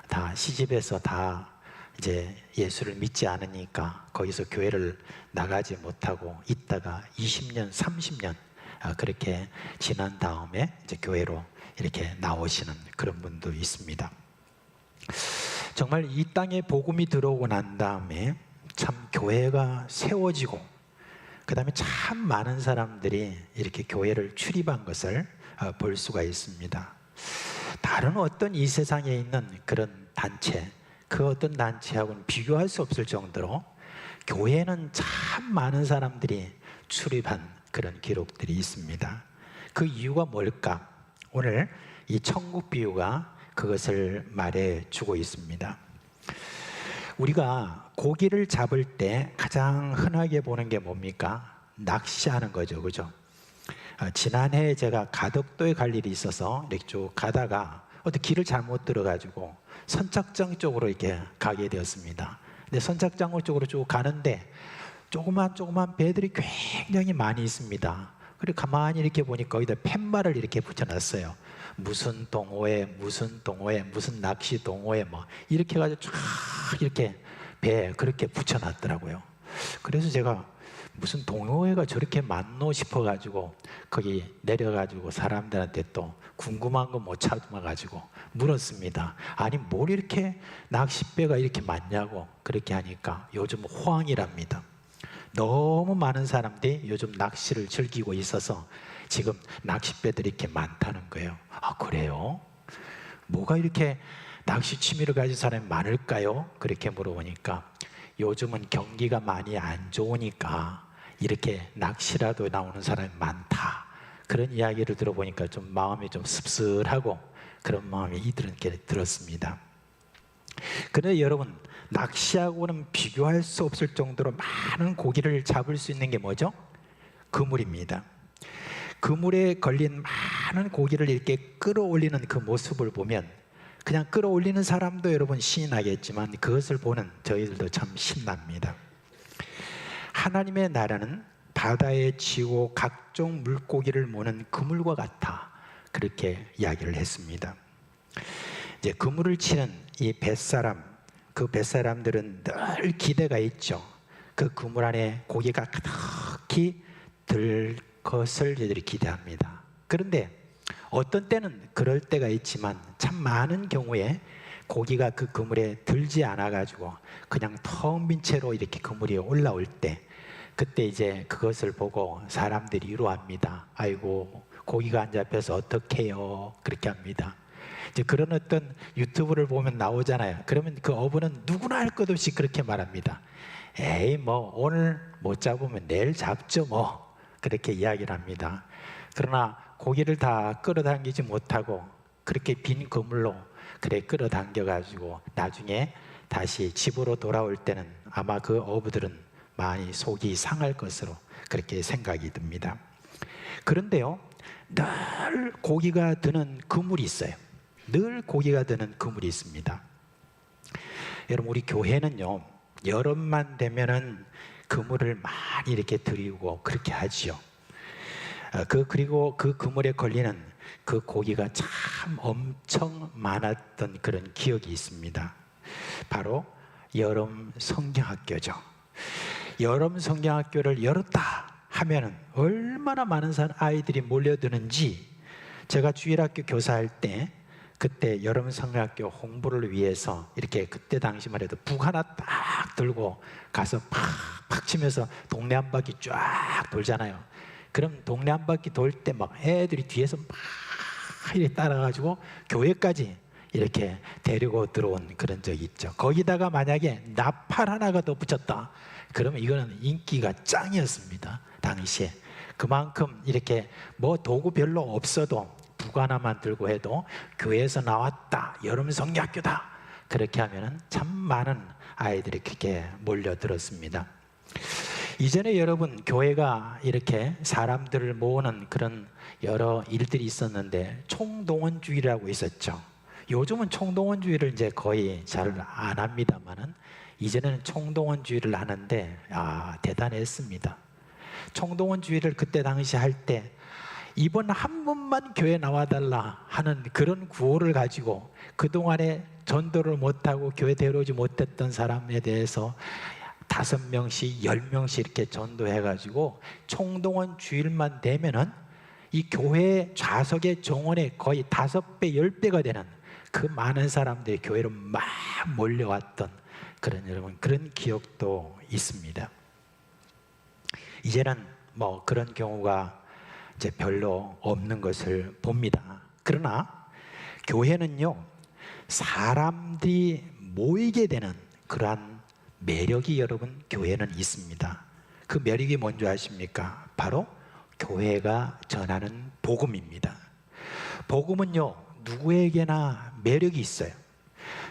다 시집에서 다 이제 예수를 믿지 않으니까 거기서 교회를 나가지 못하고 있다가 20년, 30년 그렇게 지난 다음에 이제 교회로 이렇게 나오시는 그런 분도 있습니다. 정말 이 땅에 복음이 들어오고 난 다음에 참 교회가 세워지고 그 다음에 참 많은 사람들이 이렇게 교회를 출입한 것을 볼 수가 있습니다. 다른 어떤 이 세상에 있는 그런 단체, 그 어떤 단체하고는 비교할 수 없을 정도로 교회에는 참 많은 사람들이 출입한 그런 기록들이 있습니다. 그 이유가 뭘까? 오늘 이 천국 비유가 그것을 말해주고 있습니다. 우리가 고기를 잡을 때 가장 흔하게 보는 게 뭡니까? 낚시하는 거죠, 그죠? 지난해 제가 가덕도에 갈 일이 있어서 이렇게 쭉 가다가 어떤 길을 잘못 들어가지고 선착장 쪽으로 이렇게 가게 되었습니다. 근데 선착장 쪽으로 쭉 가는데 조그만 배들이 굉장히 많이 있습니다. 그리고 가만히 이렇게 보니까 거기다 팻말을 이렇게 붙여놨어요. 무슨 동호회, 무슨 동호회, 무슨 낚시 동호회 뭐 이렇게 해가지고 쫙 이렇게 배에 그렇게 붙여놨더라고요. 그래서 제가 무슨 동호회가 저렇게 많노 싶어가지고 거기 내려가지고 사람들한테 또 궁금한 거 못 참아가지고 물었습니다. 아니 뭘 이렇게 낚싯배가 이렇게 많냐고. 그렇게 하니까 요즘 호황이랍니다. 너무 많은 사람들이 요즘 낚시를 즐기고 있어서 지금 낚싯배들이 이렇게 많다는 거예요. 아 그래요? 뭐가 이렇게 낚시 취미를 가진 사람이 많을까요? 그렇게 물어보니까 요즘은 경기가 많이 안 좋으니까 이렇게 낚시라도 나오는 사람이 많다. 그런 이야기를 들어보니까 좀 마음이 좀 씁쓸하고 그런 마음이 이들께 들었습니다. 그런데 여러분, 낚시하고는 비교할 수 없을 정도로 많은 고기를 잡을 수 있는 게 뭐죠? 그물입니다. 그물에 걸린 많은 고기를 이렇게 끌어올리는 그 모습을 보면 그냥 끌어올리는 사람도 여러분 신이 나겠지만 그것을 보는 저희들도 참 신납니다. 하나님의 나라는 바다에 치고 각종 물고기를 모는 그물과 같아. 그렇게 이야기를 했습니다. 이제 그물을 치는 이 뱃사람, 그 뱃사람들은 늘 기대가 있죠. 그 그물 안에 고기가 가득히 들 것을 저희들이 기대합니다. 그런데 어떤 때는 그럴 때가 있지만 참 많은 경우에 고기가 그 그물에 들지 않아 가지고 그냥 텅 빈 채로 이렇게 그물이 올라올 때, 그때 이제 그것을 보고 사람들이 위로합니다. 아이고 고기가 안 잡혀서 어떡해요. 그렇게 합니다. 이제 그런 어떤 유튜브를 보면 나오잖아요. 그러면 그 어부는 누구나 할 것 없이 그렇게 말합니다. 에이 뭐 오늘 못 잡으면 내일 잡죠 뭐. 그렇게 이야기를 합니다. 그러나 고기를 다 끌어당기지 못하고 그렇게 빈 그물로 그래 끌어당겨 가지고 나중에 다시 집으로 돌아올 때는 아마 그 어부들은 많이 속이 상할 것으로 그렇게 생각이 듭니다. 그런데요, 늘 고기가 드는 그물이 있어요. 늘 고기가 드는 그물이 있습니다. 여러분, 우리 교회는요, 여름만 되면은 그물을 많이 이렇게 들이고 그렇게 하지요. 그리고 그 그물에 걸리는 그 고기가 참 엄청 많았던 그런 기억이 있습니다. 바로 여름 성경학교죠. 여름 성경학교를 열었다 하면은 얼마나 많은 아이들이 몰려드는지, 제가 주일학교 교사할 때 그때 여름 성경학교 홍보를 위해서 이렇게 그때 당시만 해도 북 하나 딱 들고 가서 팍팍 치면서 동네 한 바퀴 쫙 돌잖아요. 그럼 동네 한 바퀴 돌 때 막 애들이 뒤에서 막 이렇게 따라가지고 교회까지 이렇게 데리고 들어온 그런 적이 있죠. 거기다가 만약에 나팔 하나가 더 붙였다 그러면 이거는 인기가 짱이었습니다. 당시에. 그만큼 이렇게 뭐 도구 별로 없어도 북 하나만 들고 해도 교회에서 나왔다, 여름 성경학교다, 그렇게 하면은 참 많은 아이들이 그렇게 몰려들었습니다. 이전에 여러분, 교회가 이렇게 사람들을 모으는 그런 여러 일들이 있었는데 총동원주의라고 있었죠. 요즘은 총동원주의를 이제 거의 잘 안 합니다만은 이전에는 총동원주의를 하는데 대단했습니다. 총동원주의를 그때 당시 할 때 이번 한 번만 교회 나와달라 하는 그런 구호를 가지고 그동안에 전도를 못하고 교회 데려오지 못했던 사람에 대해서 5명씩 10명씩 이렇게 전도해가지고 총동원 주일만 되면은 이 교회 좌석의 정원에 거의 5배 10배가 되는 그 많은 사람들이 교회로 막 몰려왔던 그런 여러분 그런 기억도 있습니다. 이제는 뭐 그런 경우가 이제 별로 없는 것을 봅니다. 그러나 교회는요, 사람들이 모이게 되는 그러한 매력이 여러분 교회는 있습니다. 그 매력이 뭔지 아십니까? 바로 교회가 전하는 복음입니다. 복음은요, 누구에게나 매력이 있어요.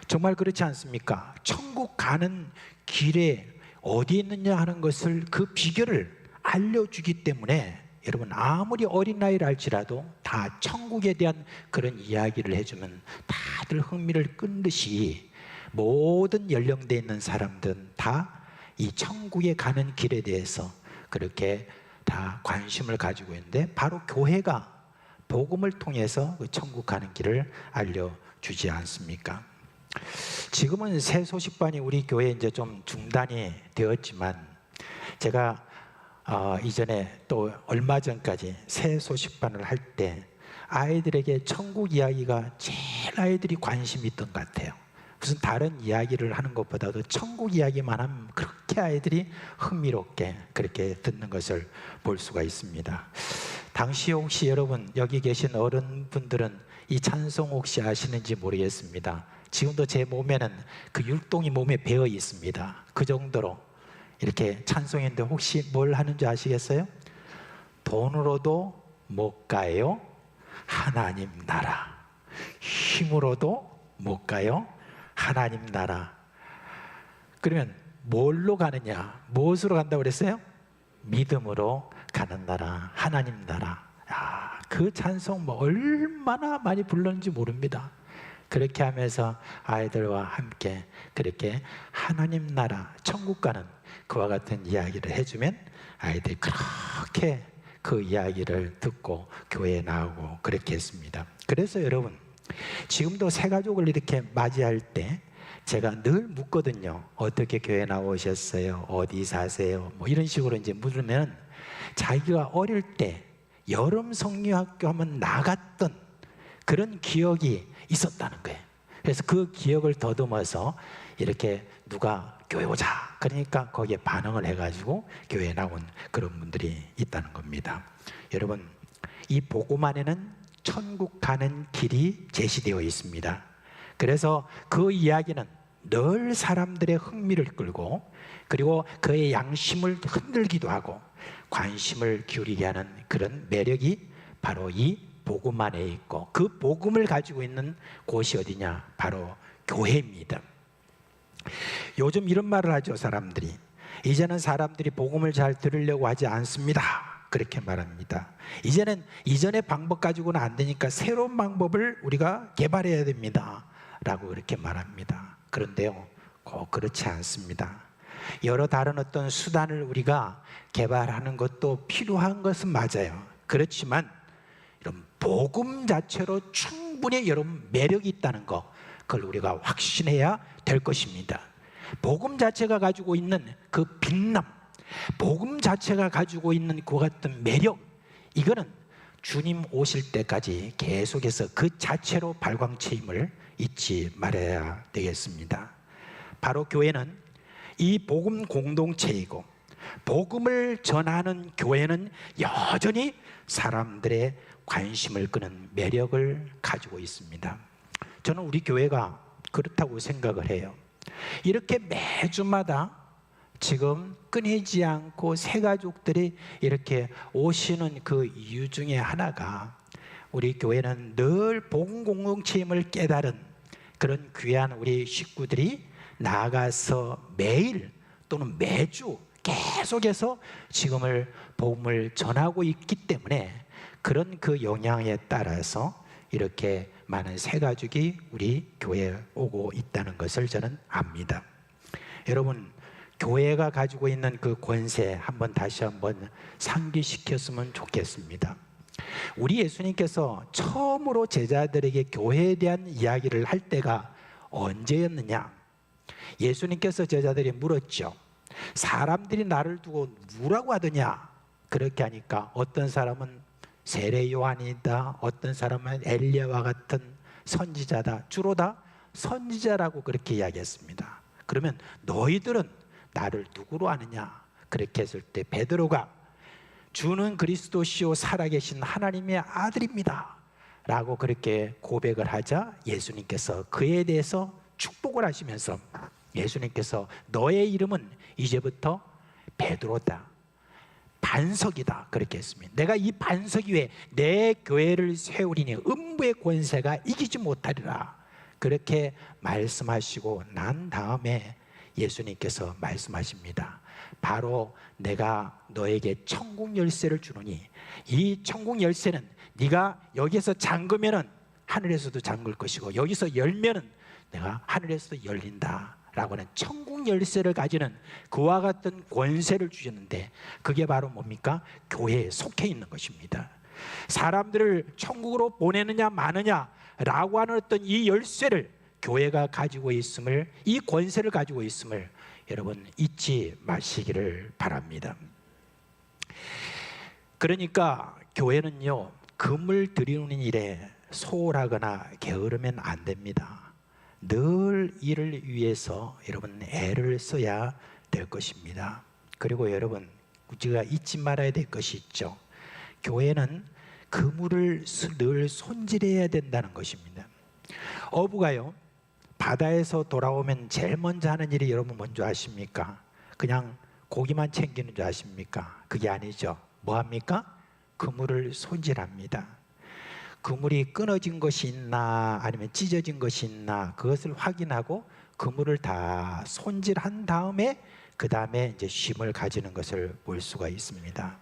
정말 그렇지 않습니까? 천국 가는 길에 어디 있느냐 하는 것을 그 비결을 알려주기 때문에 여러분 아무리 어린 나이를 할지라도 다 천국에 대한 그런 이야기를 해주면 다들 흥미를 끈듯이 모든 연령대에 있는 사람들은 다 이 천국에 가는 길에 대해서 그렇게 다 관심을 가지고 있는데 바로 교회가 복음을 통해서 그 천국 가는 길을 알려주지 않습니까? 지금은 새 소식반이 우리 교회에 이제 좀 중단이 되었지만 제가 이전에 또 얼마 전까지 새 소식반을 할 때 아이들에게 천국 이야기가 제일 아이들이 관심이 있던 것 같아요. 무슨 다른 이야기를 하는 것보다도 천국 이야기만 하면 그렇게 아이들이 흥미롭게 그렇게 듣는 것을 볼 수가 있습니다. 당시 혹시 여러분 여기 계신 어른분들은 이 찬송 혹시 아시는지 모르겠습니다. 지금도 제 몸에는 그 율동이 몸에 배어 있습니다. 그 정도로 이렇게 찬송인데 혹시 뭘 하는지 아시겠어요? 돈으로도 못 가요 하나님 나라, 힘으로도 못 가요 하나님 나라. 그러면 뭘로 가느냐? 무엇으로 간다고 그랬어요? 믿음으로 가는 나라, 하나님 나라. 그 찬송 뭐 얼마나 많이 불렀는지 모릅니다. 그렇게 하면서 아이들과 함께 그렇게 하나님 나라, 천국 가는 그와 같은 이야기를 해주면 아이들이 그렇게 그 이야기를 듣고 교회에 나오고 그렇게 했습니다. 그래서 여러분 지금도 새 가족을 이렇게 맞이할 때 제가 늘 묻거든요. 어떻게 교회 나오셨어요? 어디 사세요? 뭐 이런 식으로 이제 물으면 자기가 어릴 때 여름 성리학교 하면 나갔던 그런 기억이 있었다는 거예요. 그래서 그 기억을 더듬어서 이렇게 누가 교회 오자 그러니까 거기에 반응을 해가지고 교회에 나온 그런 분들이 있다는 겁니다. 여러분 이 복음 안에는 천국 가는 길이 제시되어 있습니다. 그래서 그 이야기는 늘 사람들의 흥미를 끌고 그리고 그의 양심을 흔들기도 하고 관심을 기울이게 하는 그런 매력이 바로 이 복음 안에 있고 그 복음을 가지고 있는 곳이 어디냐? 바로 교회입니다. 요즘 이런 말을 하죠. 사람들이 이제는 사람들이 복음을 잘 들으려고 하지 않습니다. 그렇게 말합니다. 이제는 이전의 방법 가지고는 안 되니까 새로운 방법을 우리가 개발해야 됩니다 라고 그렇게 말합니다. 그런데요 꼭 그렇지 않습니다. 여러 다른 어떤 수단을 우리가 개발하는 것도 필요한 것은 맞아요. 그렇지만 이런 복음 자체로 충분히 여러분 매력이 있다는 거 그걸 우리가 확신해야 될 것입니다. 복음 자체가 가지고 있는 그 빛남, 복음 자체가 가지고 있는 그 같은 매력, 이거는 주님 오실 때까지 계속해서 그 자체로 발광체임을 잊지 말아야 되겠습니다. 바로 교회는 이 복음 공동체이고 복음을 전하는 교회는 여전히 사람들의 관심을 끄는 매력을 가지고 있습니다. 저는 우리 교회가 그렇다고 생각을 해요. 이렇게 매주마다 지금 끊이지 않고 새 가족들이 이렇게 오시는 그 이유 중에 하나가 우리 교회는 늘 복음 공동체임을 깨달은 그런 귀한 우리 식구들이 나아가서 매일 또는 매주 계속해서 지금을 복음을 전하고 있기 때문에 그런 그 영향에 따라서 이렇게 많은 새 가족이 우리 교회에 오고 있다는 것을 저는 압니다. 여러분 교회가 가지고 있는 그 권세 한번 다시 한번 상기시켰으면 좋겠습니다. 우리 예수님께서 처음으로 제자들에게 교회에 대한 이야기를 할 때가 언제였느냐? 예수님께서 제자들이 물었죠. 사람들이 나를 두고 뭐라고 하더냐? 그렇게 하니까 어떤 사람은 세례 요한이다, 어떤 사람은 엘리야와 같은 선지자다, 주로 다 선지자라고 그렇게 이야기했습니다. 그러면 너희들은 나를 누구로 아느냐? 그렇게 했을 때 베드로가 주는 그리스도시요 살아계신 하나님의 아들입니다 라고 그렇게 고백을 하자 예수님께서 그에 대해서 축복을 하시면서 예수님께서 너의 이름은 이제부터 베드로다, 반석이다 그렇게 했습니다. 내가 이 반석 위에 내 교회를 세우리니 음부의 권세가 이기지 못하리라 그렇게 말씀하시고 난 다음에 예수님께서 말씀하십니다. 바로 내가 너에게 천국 열쇠를 주노니 이 천국 열쇠는 네가 여기에서 잠그면은 하늘에서도 잠글 것이고 여기서 열면은 내가 하늘에서도 열린다 라고 하는 천국 열쇠를 가지는 그와 같은 권세를 주셨는데 그게 바로 뭡니까? 교회에 속해 있는 것입니다. 사람들을 천국으로 보내느냐 마느냐 라고 하는 어떤 이 열쇠를 교회가 가지고 있음을, 이 권세를 가지고 있음을 여러분 잊지 마시기를 바랍니다. 그러니까 교회는요, 금을 드리는 일에 소홀하거나 게으르면 안 됩니다. 늘 이를 위해서 여러분 애를 써야 될 것입니다. 그리고 여러분 우리가 잊지 말아야 될 것이 있죠. 교회는 그물을 늘 손질해야 된다는 것입니다. 어부가요, 바다에서 돌아오면 제일 먼저 하는 일이 여러분 뭔지 아십니까? 그냥 고기만 챙기는 줄 아십니까? 그게 아니죠. 뭐 합니까? 그물을 손질합니다. 그물이 끊어진 것이 있나 아니면 찢어진 것이 있나 그것을 확인하고 그물을 다 손질한 다음에 그 다음에 이제 쉼을 가지는 것을 볼 수가 있습니다.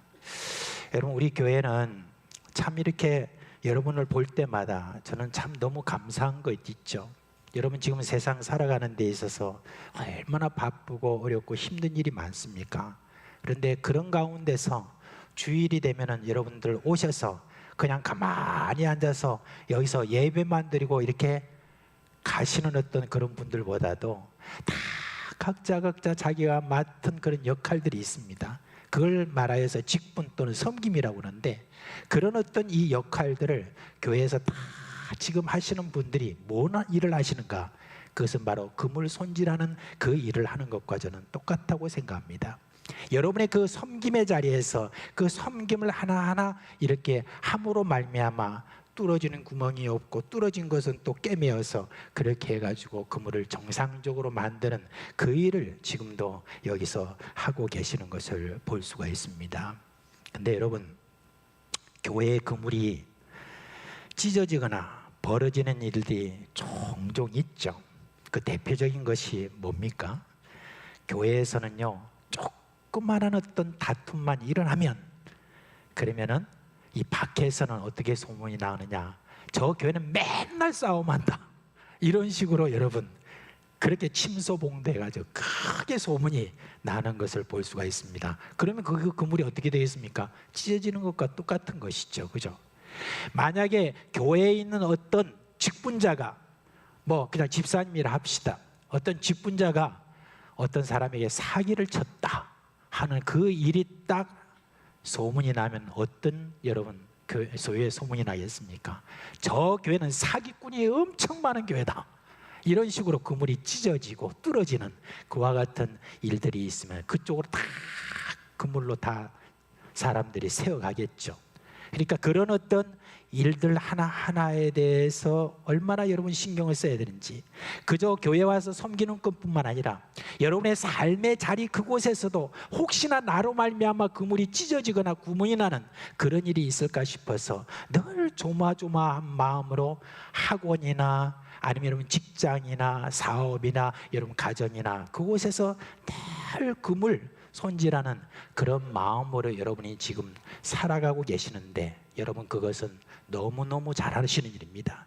여러분 우리 교회는 참 이렇게 여러분을 볼 때마다 저는 참 너무 감사한 것 있죠. 여러분 지금 세상 살아가는 데 있어서 얼마나 바쁘고 어렵고 힘든 일이 많습니까? 그런데 그런 가운데서 주일이 되면은 여러분들 오셔서 그냥 가만히 앉아서 여기서 예배만 드리고 이렇게 가시는 어떤 그런 분들보다도 다 각자 자기가 맡은 그런 역할들이 있습니다. 그걸 말하여서 직분 또는 섬김이라고 하는데 그런 어떤 이 역할들을 교회에서 다 지금 하시는 분들이 뭔 일을 하시는가? 그것은 바로 그물 손질하는 그 일을 하는 것과 저는 똑같다고 생각합니다. 여러분의 그 섬김의 자리에서 그 섬김을 하나하나 이렇게 함으로 말미암아 뚫어지는 구멍이 없고 뚫어진 것은 또 꿰매어서 그렇게 해가지고 그물을 정상적으로 만드는 그 일을 지금도 여기서 하고 계시는 것을 볼 수가 있습니다. 근데 여러분 교회의 그물이 찢어지거나 벌어지는 일들이 종종 있죠. 그 대표적인 것이 뭡니까? 교회에서는요 조그마한 어떤 다툼만 일어나면 그러면은 이 밖에서는 어떻게 소문이 나느냐, 저 교회는 맨날 싸움한다, 이런 식으로 여러분 그렇게 침소봉대해가지고 크게 소문이 나는 것을 볼 수가 있습니다. 그러면 그 그물이 어떻게 되겠습니까? 찢어지는 것과 똑같은 것이죠, 그죠? 만약에 교회에 있는 어떤 직분자가 뭐 그냥 집사님이라 합시다. 어떤 직분자가 어떤 사람에게 사기를 쳤다 하는 그 일이 딱 소문이 나면 어떤 여러분 교회에 소문이 나겠습니까? 저 교회는 사기꾼이 엄청 많은 교회다, 이런 식으로 그물이 찢어지고 뚫어지는 그와 같은 일들이 있으면 그쪽으로 다 그물로 다 사람들이 세워가겠죠. 그러니까 그런 어떤 일들 하나하나에 대해서 얼마나 여러분 신경을 써야 되는지, 그저 교회 와서 섬기는 것뿐만 아니라 여러분의 삶의 자리 그곳에서도 혹시나 나로 말미암아 그물이 찢어지거나 구멍이 나는 그런 일이 있을까 싶어서 늘 조마조마한 마음으로 학원이나 아니면 여러분 직장이나 사업이나 여러분 가정이나 그곳에서 늘 그물 손질하는 그런 마음으로 여러분이 지금 살아가고 계시는데 여러분 그것은 너무너무 잘하시는 일입니다.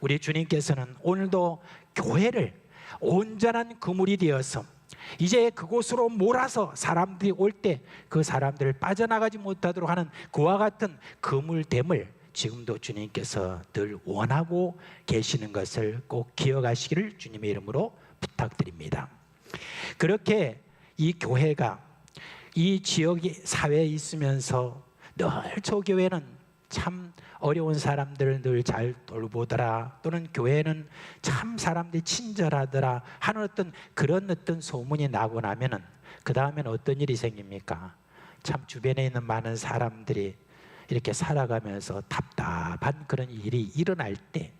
우리 주님께서는 오늘도 교회를 온전한 그물이 되어서 이제 그곳으로 몰아서 사람들이 올 때 그 사람들을 빠져나가지 못하도록 하는 그와 같은 그물됨을 지금도 주님께서 늘 원하고 계시는 것을 꼭 기억하시기를 주님의 이름으로 부탁드립니다. 그렇게 이 교회가 이 지역의 사회에 있으면서 늘 저 교회는 참 어려운 사람들을 늘 잘 돌보더라, 또는 교회는 참 사람들이 친절하더라 하는 어떤 그런 어떤 소문이 나고 나면은 그 다음에는 어떤 일이 생깁니까? 참 주변에 있는 많은 사람들이 이렇게 살아가면서 답답한 그런 일이 일어날 때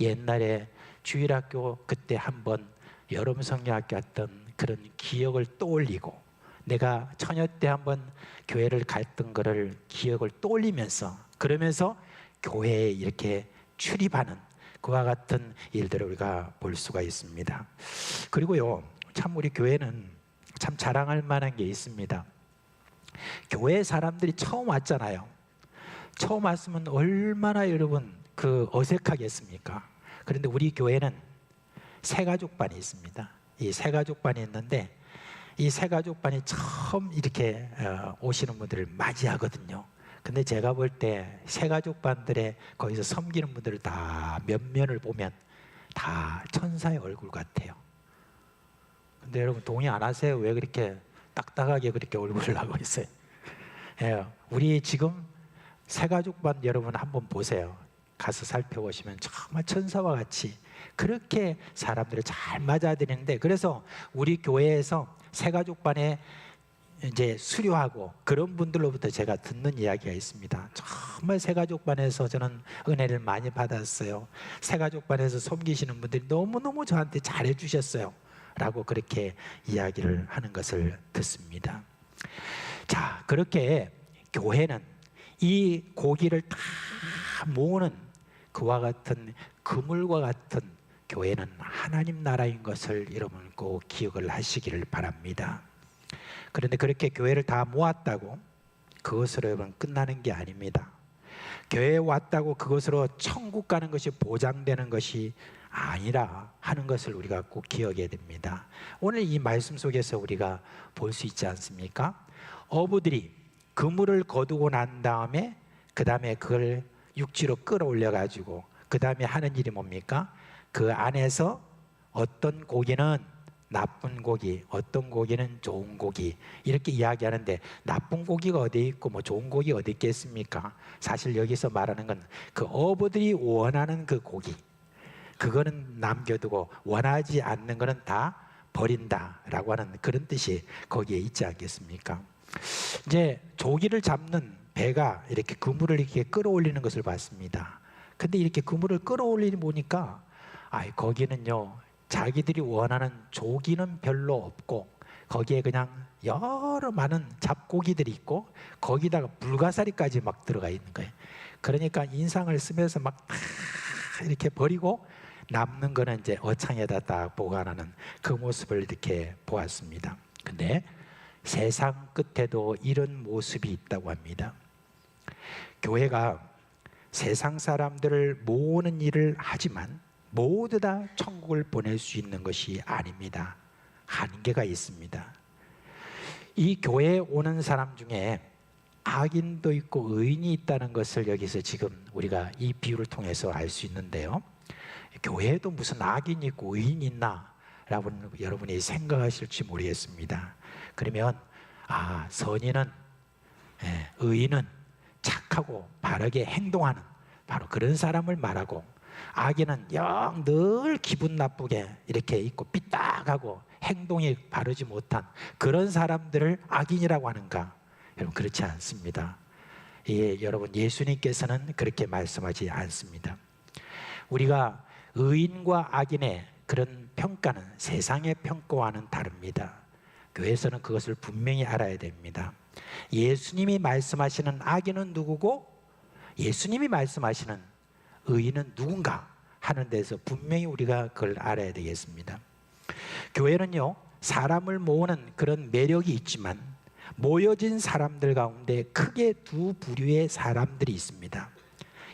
옛날에 주일학교 그때 한번 여름 성경학교 왔던 그런 기억을 떠올리고 내가 처녀 때 한번 교회를 갔던 거를 기억을 떠올리면서 그러면서 교회에 이렇게 출입하는 그와 같은 일들을 우리가 볼 수가 있습니다. 그리고요 참 우리 교회는 참 자랑할 만한 게 있습니다. 교회 사람들이 처음 왔잖아요. 처음 왔으면 얼마나 여러분 그 어색하겠습니까? 그런데 우리 교회는 새가족반이 있습니다. 이 새가족반이 있는데 이 새가족반이 처음 이렇게 오시는 분들을 맞이하거든요. 근데 제가 볼 때 새가족반들의 거기서 섬기는 분들을 다 면면을 보면 다 천사의 얼굴 같아요. 근데 여러분 동의 안 하세요? 왜 그렇게 딱딱하게 그렇게 얼굴을 하고 있어요? 예, 우리 지금 새가족반 여러분 한번 보세요. 가서 살펴보시면 정말 천사와 같이 그렇게 사람들을 잘 맞아들이는데, 그래서 우리 교회에서 새가족반에 이제 수료하고 그런 분들로부터 제가 듣는 이야기가 있습니다. 정말 새가족반에서 저는 은혜를 많이 받았어요. 새가족반에서 섬기시는 분들이 너무너무 저한테 잘해 주셨어요 라고 그렇게 이야기를 하는 것을 듣습니다. 자, 그렇게 교회는 이 고기를 다 모으는 그와 같은 그물과 같은 교회는 하나님 나라인 것을 여러분 꼭 기억을 하시기를 바랍니다. 그런데 그렇게 교회를 다 모았다고 그것으로 여러분 끝나는 게 아닙니다. 교회에 왔다고 그것으로 천국 가는 것이 보장되는 것이 아니라 하는 것을 우리가 꼭 기억해야 됩니다. 오늘 이 말씀 속에서 우리가 볼 수 있지 않습니까? 어부들이 그물을 거두고 난 다음에 그 다음에 그걸 육지로 끌어올려 가지고 그 다음에 하는 일이 뭡니까? 그 안에서 어떤 고기는 나쁜 고기, 어떤 고기는 좋은 고기 이렇게 이야기하는데, 나쁜 고기가 어디 있고 뭐 좋은 고기 어디 있겠습니까? 사실 여기서 말하는 건 그 어부들이 원하는 그 고기, 그거는 남겨두고 원하지 않는 거는 다 버린다라고 하는 그런 뜻이 거기에 있지 않겠습니까? 이제 조기를 잡는 배가 이렇게 그물을 이렇게 끌어올리는 것을 봤습니다. 근데 이렇게 그물을 끌어올리니 보니까 거기는요 자기들이 원하는 조기는 별로 없고 거기에 그냥 여러 많은 잡고기들이 있고 거기다가 불가사리까지 막 들어가 있는 거예요. 그러니까 인상을 쓰면서 막 이렇게 버리고 남는 거는 이제 어창에다 딱 보관하는 그 모습을 이렇게 보았습니다. 근데 세상 끝에도 이런 모습이 있다고 합니다. 교회가 세상 사람들을 모으는 일을 하지만 모두 다 천국을 보낼 수 있는 것이 아닙니다. 한계가 있습니다. 이 교회에 오는 사람 중에 악인도 있고 의인이 있다는 것을 여기서 지금 우리가 이 비유를 통해서 알 수 있는데요. 교회에도 무슨 악인이 있고 의인이 있나? 라고 여러분이 생각하실지 모르겠습니다. 그러면 선인은 의인은 착하고 바르게 행동하는 바로 그런 사람을 말하고, 악인은 영 늘 기분 나쁘게 이렇게 있고 삐딱하고 행동이 바르지 못한 그런 사람들을 악인이라고 하는가? 여러분 그렇지 않습니다. 여러분 예수님께서는 그렇게 말씀하지 않습니다. 우리가 의인과 악인의 그런 평가는 세상의 평가와는 다릅니다. 교회에서는 그것을 분명히 알아야 됩니다. 예수님이 말씀하시는 악인은 누구고 예수님이 말씀하시는 의인은 누군가 하는 데서 분명히 우리가 그걸 알아야 되겠습니다. 교회는요 사람을 모으는 그런 매력이 있지만 모여진 사람들 가운데 크게 두 부류의 사람들이 있습니다.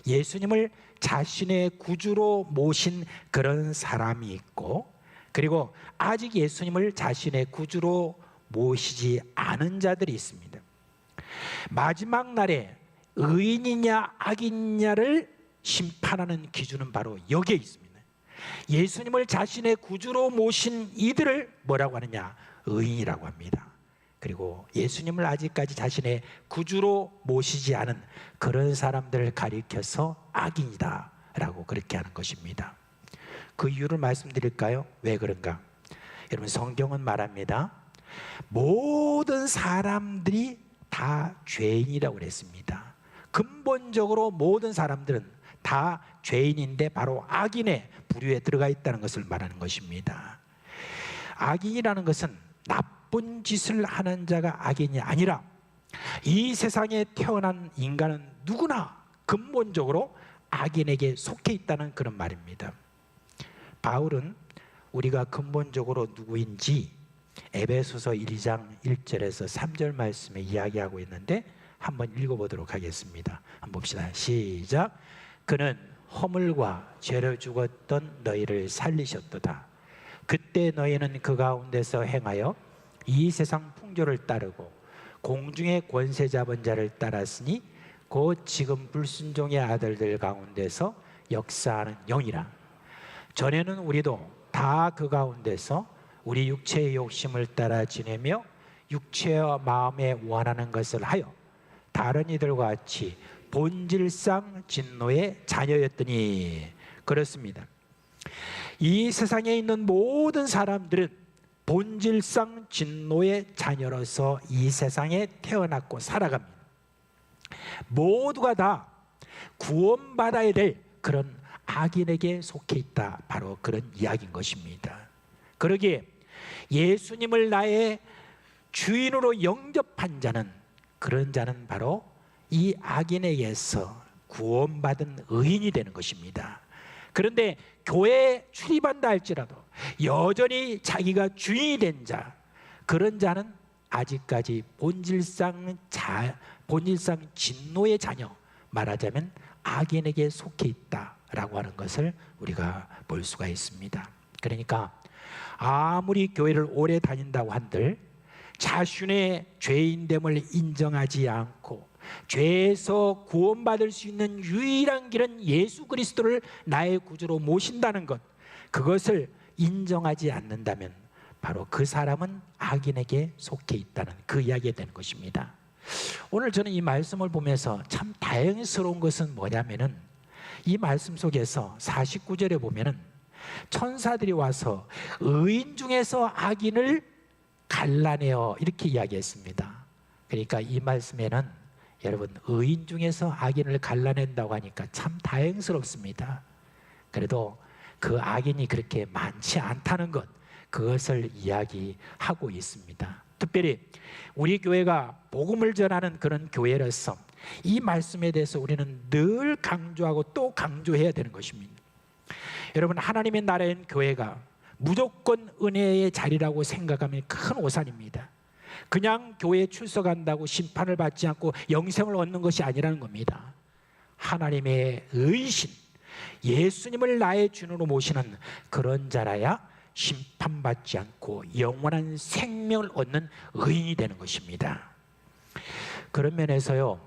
예수님을 자신의 구주로 모신 그런 사람이 있고, 그리고 아직 예수님을 자신의 구주로 모시지 않은 자들이 있습니다. 마지막 날에 의인이냐 악인이냐를 심판하는 기준은 바로 여기에 있습니다. 예수님을 자신의 구주로 모신 이들을 뭐라고 하느냐? 의인이라고 합니다. 그리고 예수님을 아직까지 자신의 구주로 모시지 않은 그런 사람들을 가리켜서 악인이다 라고 그렇게 하는 것입니다. 그 이유를 말씀드릴까요? 왜 그런가? 여러분 성경은 말합니다. 모든 사람들이 다 죄인이라고 그랬습니다. 근본적으로 모든 사람들은 다 죄인인데 바로 악인의 부류에 들어가 있다는 것을 말하는 것입니다. 악인이라는 것은 나쁜 짓을 하는 자가 악인이 아니라 이 세상에 태어난 인간은 누구나 근본적으로 악인에게 속해 있다는 그런 말입니다. 바울은 우리가 근본적으로 누구인지 에베소서 1장 1절에서 3절 말씀에 이야기하고 있는데 한번 읽어보도록 하겠습니다. 한번 봅시다. 시작. 그는 허물과 죄를 죽었던 너희를 살리셨도다. 그때 너희는 그 가운데서 행하여 이 세상 풍조를 따르고 공중의 권세 잡은 자를 따랐으니 곧 지금 불순종의 아들들 가운데서 역사하는 영이라. 전에는 우리도 다 그 가운데서 우리 육체의 욕심을 따라 지내며 육체와 마음에 원하는 것을 하여 다른 이들과 같이 본질상 진노의 자녀였더니. 그렇습니다. 이 세상에 있는 모든 사람들은 본질상 진노의 자녀로서 이 세상에 태어났고 살아갑니다. 모두가 다 구원받아야 될 그런 악인에게 속해 있다. 바로 그런 이야기인 것입니다. 그러기에 예수님을 나의 주인으로 영접한 자는, 그런 자는 바로 이 악인에게서 구원받은 의인이 되는 것입니다. 그런데 교회에 출입한다 할지라도 여전히 자기가 주인이 된 자, 그런 자는 아직까지 본질상 진노의 자녀, 말하자면 악인에게 속해 있다라고 하는 것을 우리가 볼 수가 있습니다. 그러니까 아무리 교회를 오래 다닌다고 한들 자신의 죄인됨을 인정하지 않고 죄에서 구원받을 수 있는 유일한 길은 예수 그리스도를 나의 구주로 모신다는 것, 그것을 인정하지 않는다면 바로 그 사람은 악인에게 속해 있다는 그 이야기가 되는 것입니다. 오늘 저는 이 말씀을 보면서 참 다행스러운 것은 뭐냐면은, 이 말씀 속에서 49절에 보면은 천사들이 와서 의인 중에서 악인을 갈라내어 이렇게 이야기했습니다. 그러니까 이 말씀에는 여러분, 의인 중에서 악인을 갈라낸다고 하니까 참 다행스럽습니다. 그래도 그 악인이 그렇게 많지 않다는 것, 그것을 이야기하고 있습니다. 특별히 우리 교회가 복음을 전하는 그런 교회로서 이 말씀에 대해서 우리는 늘 강조하고 또 강조해야 되는 것입니다. 여러분, 하나님의 나라인 교회가 무조건 은혜의 자리라고 생각하면 큰 오산입니다. 그냥 교회에 출석한다고 심판을 받지 않고 영생을 얻는 것이 아니라는 겁니다. 하나님의 의신, 예수님을 나의 주인으로 모시는 그런 자라야 심판받지 않고 영원한 생명을 얻는 의인이 되는 것입니다. 그런 면에서요,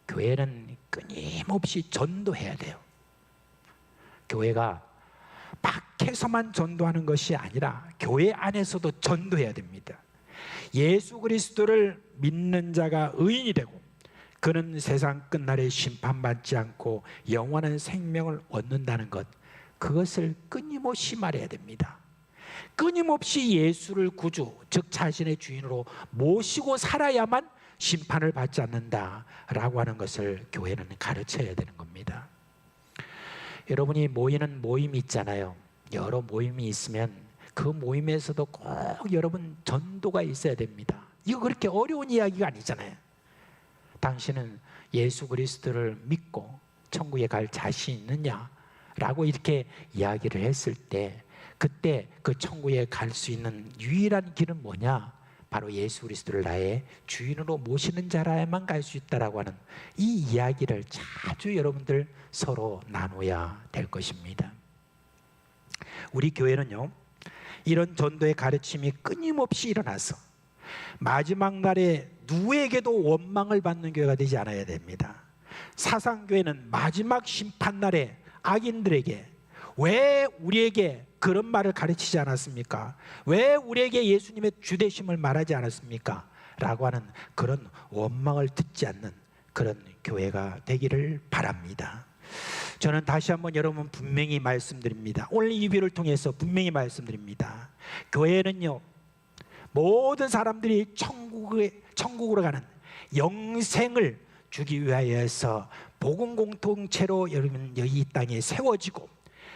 교회는 끊임없이 전도해야 돼요. 교회가 밖에서만 전도하는 것이 아니라 교회 안에서도 전도해야 됩니다. 예수 그리스도를 믿는 자가 의인이 되고 그는 세상 끝날에 심판받지 않고 영원한 생명을 얻는다는 것, 그것을 끊임없이 말해야 됩니다. 끊임없이 예수를 구주, 즉 자신의 주인으로 모시고 살아야만 심판을 받지 않는다라고 하는 것을 교회는 가르쳐야 되는 겁니다. 여러분이 모이는 모임이 있잖아요. 여러 모임이 있으면 그 모임에서도 꼭 여러분 전도가 있어야 됩니다. 이거 그렇게 어려운 이야기가 아니잖아요. 당신은 예수 그리스도를 믿고 천국에 갈 자신 있느냐? 라고 이렇게 이야기를 했을 때, 그때 그 천국에 갈 수 있는 유일한 길은 뭐냐? 바로 예수 그리스도를 나의 주인으로 모시는 자라야만 갈 수 있다라고 하는 이 이야기를 자주 여러분들 서로 나눠야 될 것입니다. 우리 교회는요, 이런 전도의 가르침이 끊임없이 일어나서 마지막 날에 누구에게도 원망을 받는 교회가 되지 않아야 됩니다. 사상교회는 마지막 심판날에 악인들에게 왜 우리에게 그런 말을 가르치지 않았습니까? 왜 우리에게 예수님의 주되심을 말하지 않았습니까? 라고 하는 그런 원망을 듣지 않는 그런 교회가 되기를 바랍니다. 저는 다시 한번 여러분 분명히 말씀드립니다. 오늘 이 비를 통해서 분명히 말씀드립니다. 교회는요, 모든 사람들이 천국으로 가는 영생을 주기 위하여서 복음 공동체로 여러분 이 땅에 세워지고,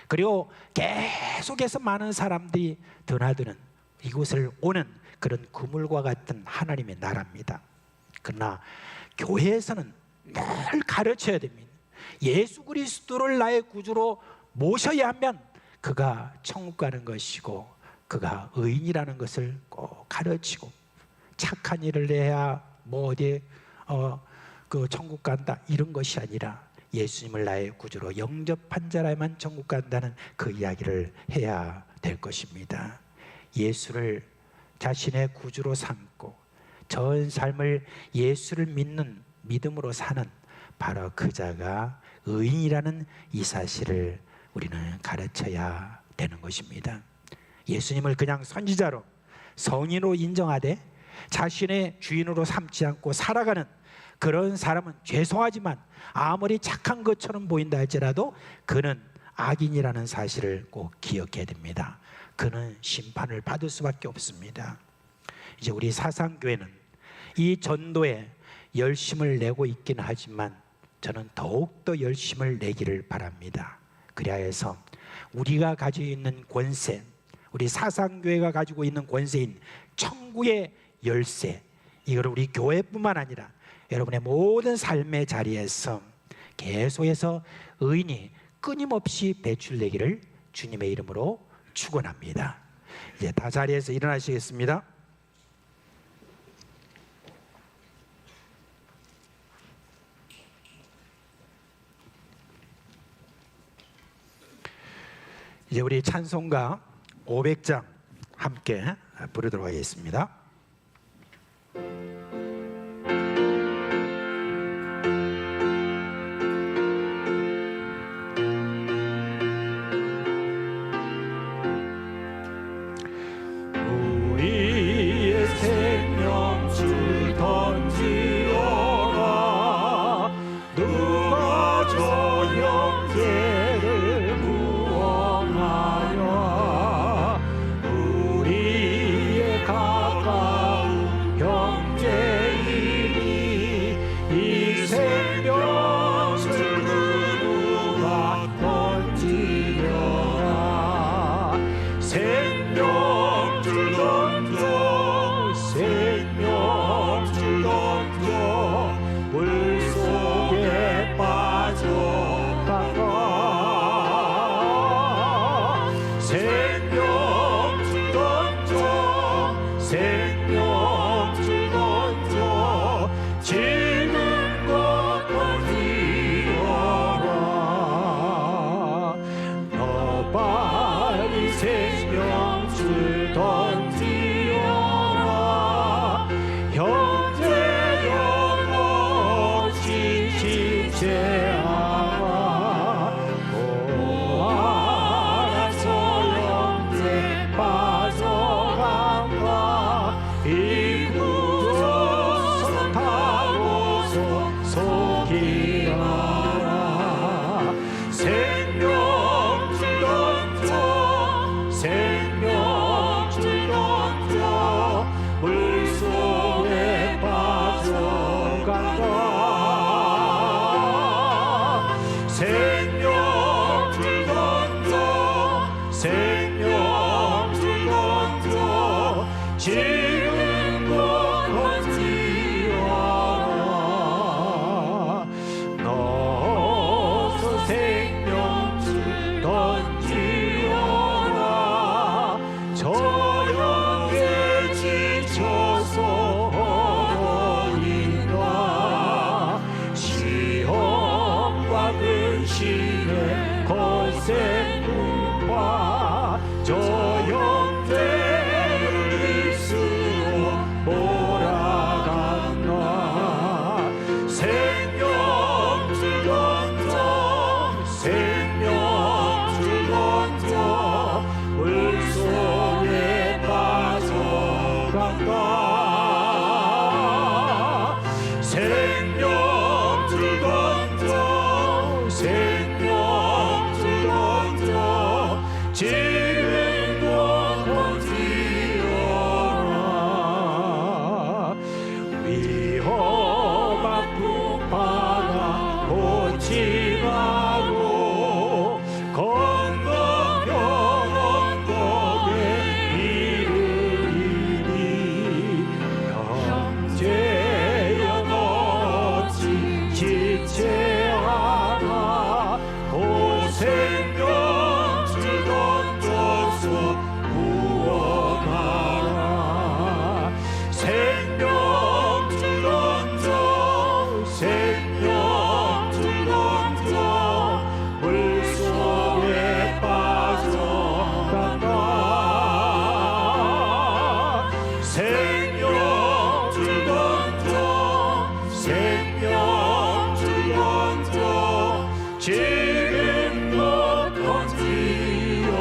그리고 계속해서 많은 사람들이 드나드는 이곳을 오는 그런 그물과 같은 하나님의 나라입니다. 그러나 교회에서는 늘 가르쳐야 됩니다. 예수 그리스도를 나의 구주로 모셔야 하면 그가 천국 가는 것이고 그가 의인이라는 것을 꼭 가르치고, 착한 일을 해야 뭐 어디에 그 천국 간다 이런 것이 아니라 예수님을 나의 구주로 영접한 자라야만 천국 간다는 그 이야기를 해야 될 것입니다. 예수를 자신의 구주로 삼고 전 삶을 예수를 믿는 믿음으로 사는 바로 그 자가 의인이라는 이 사실을 우리는 가르쳐야 되는 것입니다. 예수님을 그냥 선지자로 성인으로 인정하되 자신의 주인으로 삼지 않고 살아가는 그런 사람은 죄송하지만 아무리 착한 것처럼 보인다 할지라도 그는 악인이라는 사실을 꼭 기억해야 됩니다. 그는 심판을 받을 수밖에 없습니다. 이제 우리 사상교회는 이 전도에 열심을 내고 있긴 하지만 저는 더욱더 열심을 내기를 바랍니다. 그래야 해서 우리가 가지고 있는 권세, 우리 사상교회가 가지고 있는 권세인 천국의 열쇠, 이걸 우리 교회뿐만 아니라 여러분의 모든 삶의 자리에서 계속해서 의인이 끊임없이 배출되기를 주님의 이름으로 축원합니다. 이제 다 자리에서 일어나시겠습니다. 이제 우리 찬송가 500장 함께 부르도록 하겠습니다. 우리의 생명줄 던지어라. 누가 저 형제를 구원하려. 우리의 가까운 형제이니 이 생명줄 누가 던지려라. 생명줄 던져, 생명줄 던져, 물속에 빠져가라. 생명줄 던져, 생명줄 던져, 지는 것 던지어라. 너 빨리 생명줄 던지어라. 형제 영혼 지키지 않아. 오 알아서 형제 빠져간다. 이 구조선 타고서 속이라라. 생명줄 던져, 생명줄 던져, 물속에 빠져간다. 생명줄 던져, 생명줄 던져, 지은 것 던지어라. 너서 생명줄 던지어라. 저 형제 지쳐서 어린다. 시험과 근심에 거센 풍파. 저 형제를 입수로 몰아갔나. 생명줄 던져, 생명줄 던져, 물속에 빠져간다. 생명줄 던져, 생명줄 던져, 지은 것 지금껏 건지어라.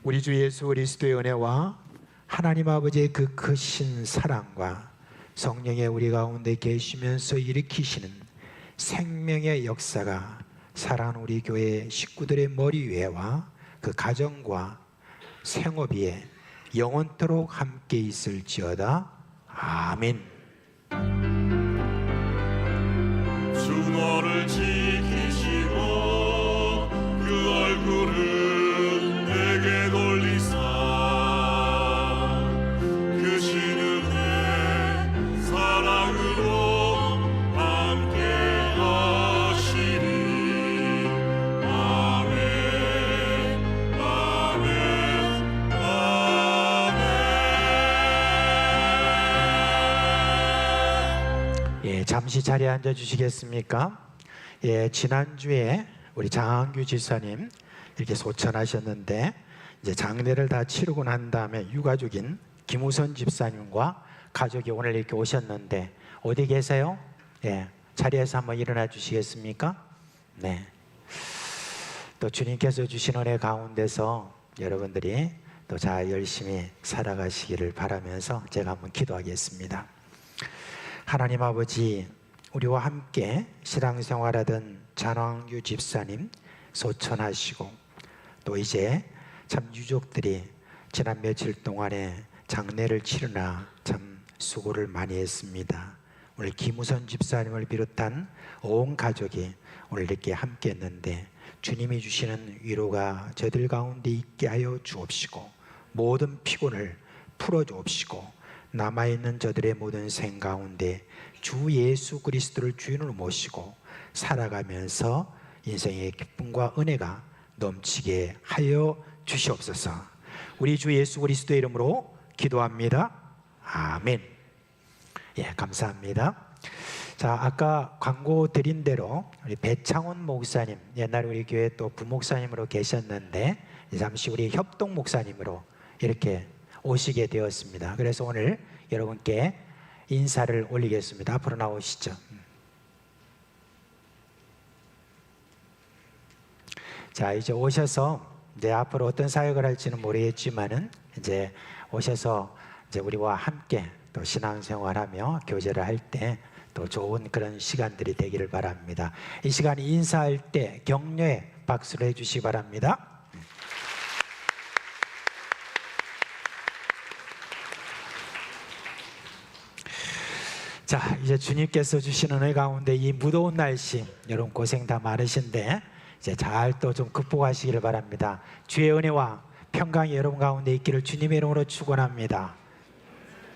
우리 주 예수 그리스도의 은혜와 하나님 아버지의 그 크신 사랑과 성령의 우리 가운데 계시면서 일으키시는 생명의 역사가 사랑하는 우리 교회 식구들의 머리 위에와 그 가정과 생업 위에 영원토록 함께 있을지어다. 아멘. 주 너를 지키시고 그 얼굴을 내게 돌리사 그 신은혜 사랑으로 함께 하시리. 아멘 아멘 아멘. 예, 잠시 자리에 앉아 주시겠습니까? 예, 지난주에 우리 장한규 지사님 이렇게 소천하셨는데 이제 장례를 다 치르고 난 다음에 유가족인 김우선 집사님과 가족이 오늘 이렇게 오셨는데 어디 계세요? 예, 자리에서 한번 일어나 주시겠습니까? 네. 또 주님께서 주신 은혜 가운데서 여러분들이 또 잘 열심히 살아가시기를 바라면서 제가 한번 기도하겠습니다. 하나님 아버지, 우리와 함께 신앙생활하던 장한규 집사님 소천하시고 또 이제 참 유족들이 지난 며칠 동안에 장례를 치르나 참 수고를 많이 했습니다. 오늘 김우선 집사님을 비롯한 온 가족이 오늘 이렇게 함께 했는데 주님이 주시는 위로가 저들 가운데 있게 하여 주옵시고 모든 피곤을 풀어 주옵시고 남아있는 저들의 모든 생 가운데 주 예수 그리스도를 주인으로 모시고 살아가면서 인생의 기쁨과 은혜가 넘치게 하여 주시옵소서. 우리 주 예수 그리스도의 이름으로 기도합니다. 아멘. 예, 감사합니다. 자, 아까 광고 드린 대로 우리 배창훈 목사님, 옛날 우리 교회 또 부목사님으로 계셨는데 잠시 우리 협동 목사님으로 이렇게 오시게 되었습니다. 그래서 오늘 여러분께 인사를 올리겠습니다. 앞으로 나오시죠. 자, 이제 오셔서 이제 앞으로 어떤 사역을 할지는 모르겠지만은 이제 오셔서 이제 우리와 함께 또 신앙생활하며 교제를 할 때 또 좋은 그런 시간들이 되기를 바랍니다. 이 시간 인사할 때 격려의 박수를 해주시기 바랍니다. 자, 이제 주님께서 주시는 은혜 가운데 이 무더운 날씨 여러분 고생 다 많으신데 이제 잘 또 좀 극복하시기를 바랍니다. 주의 은혜와 평강이 여러분 가운데 있기를 주님의 이름으로 축원합니다.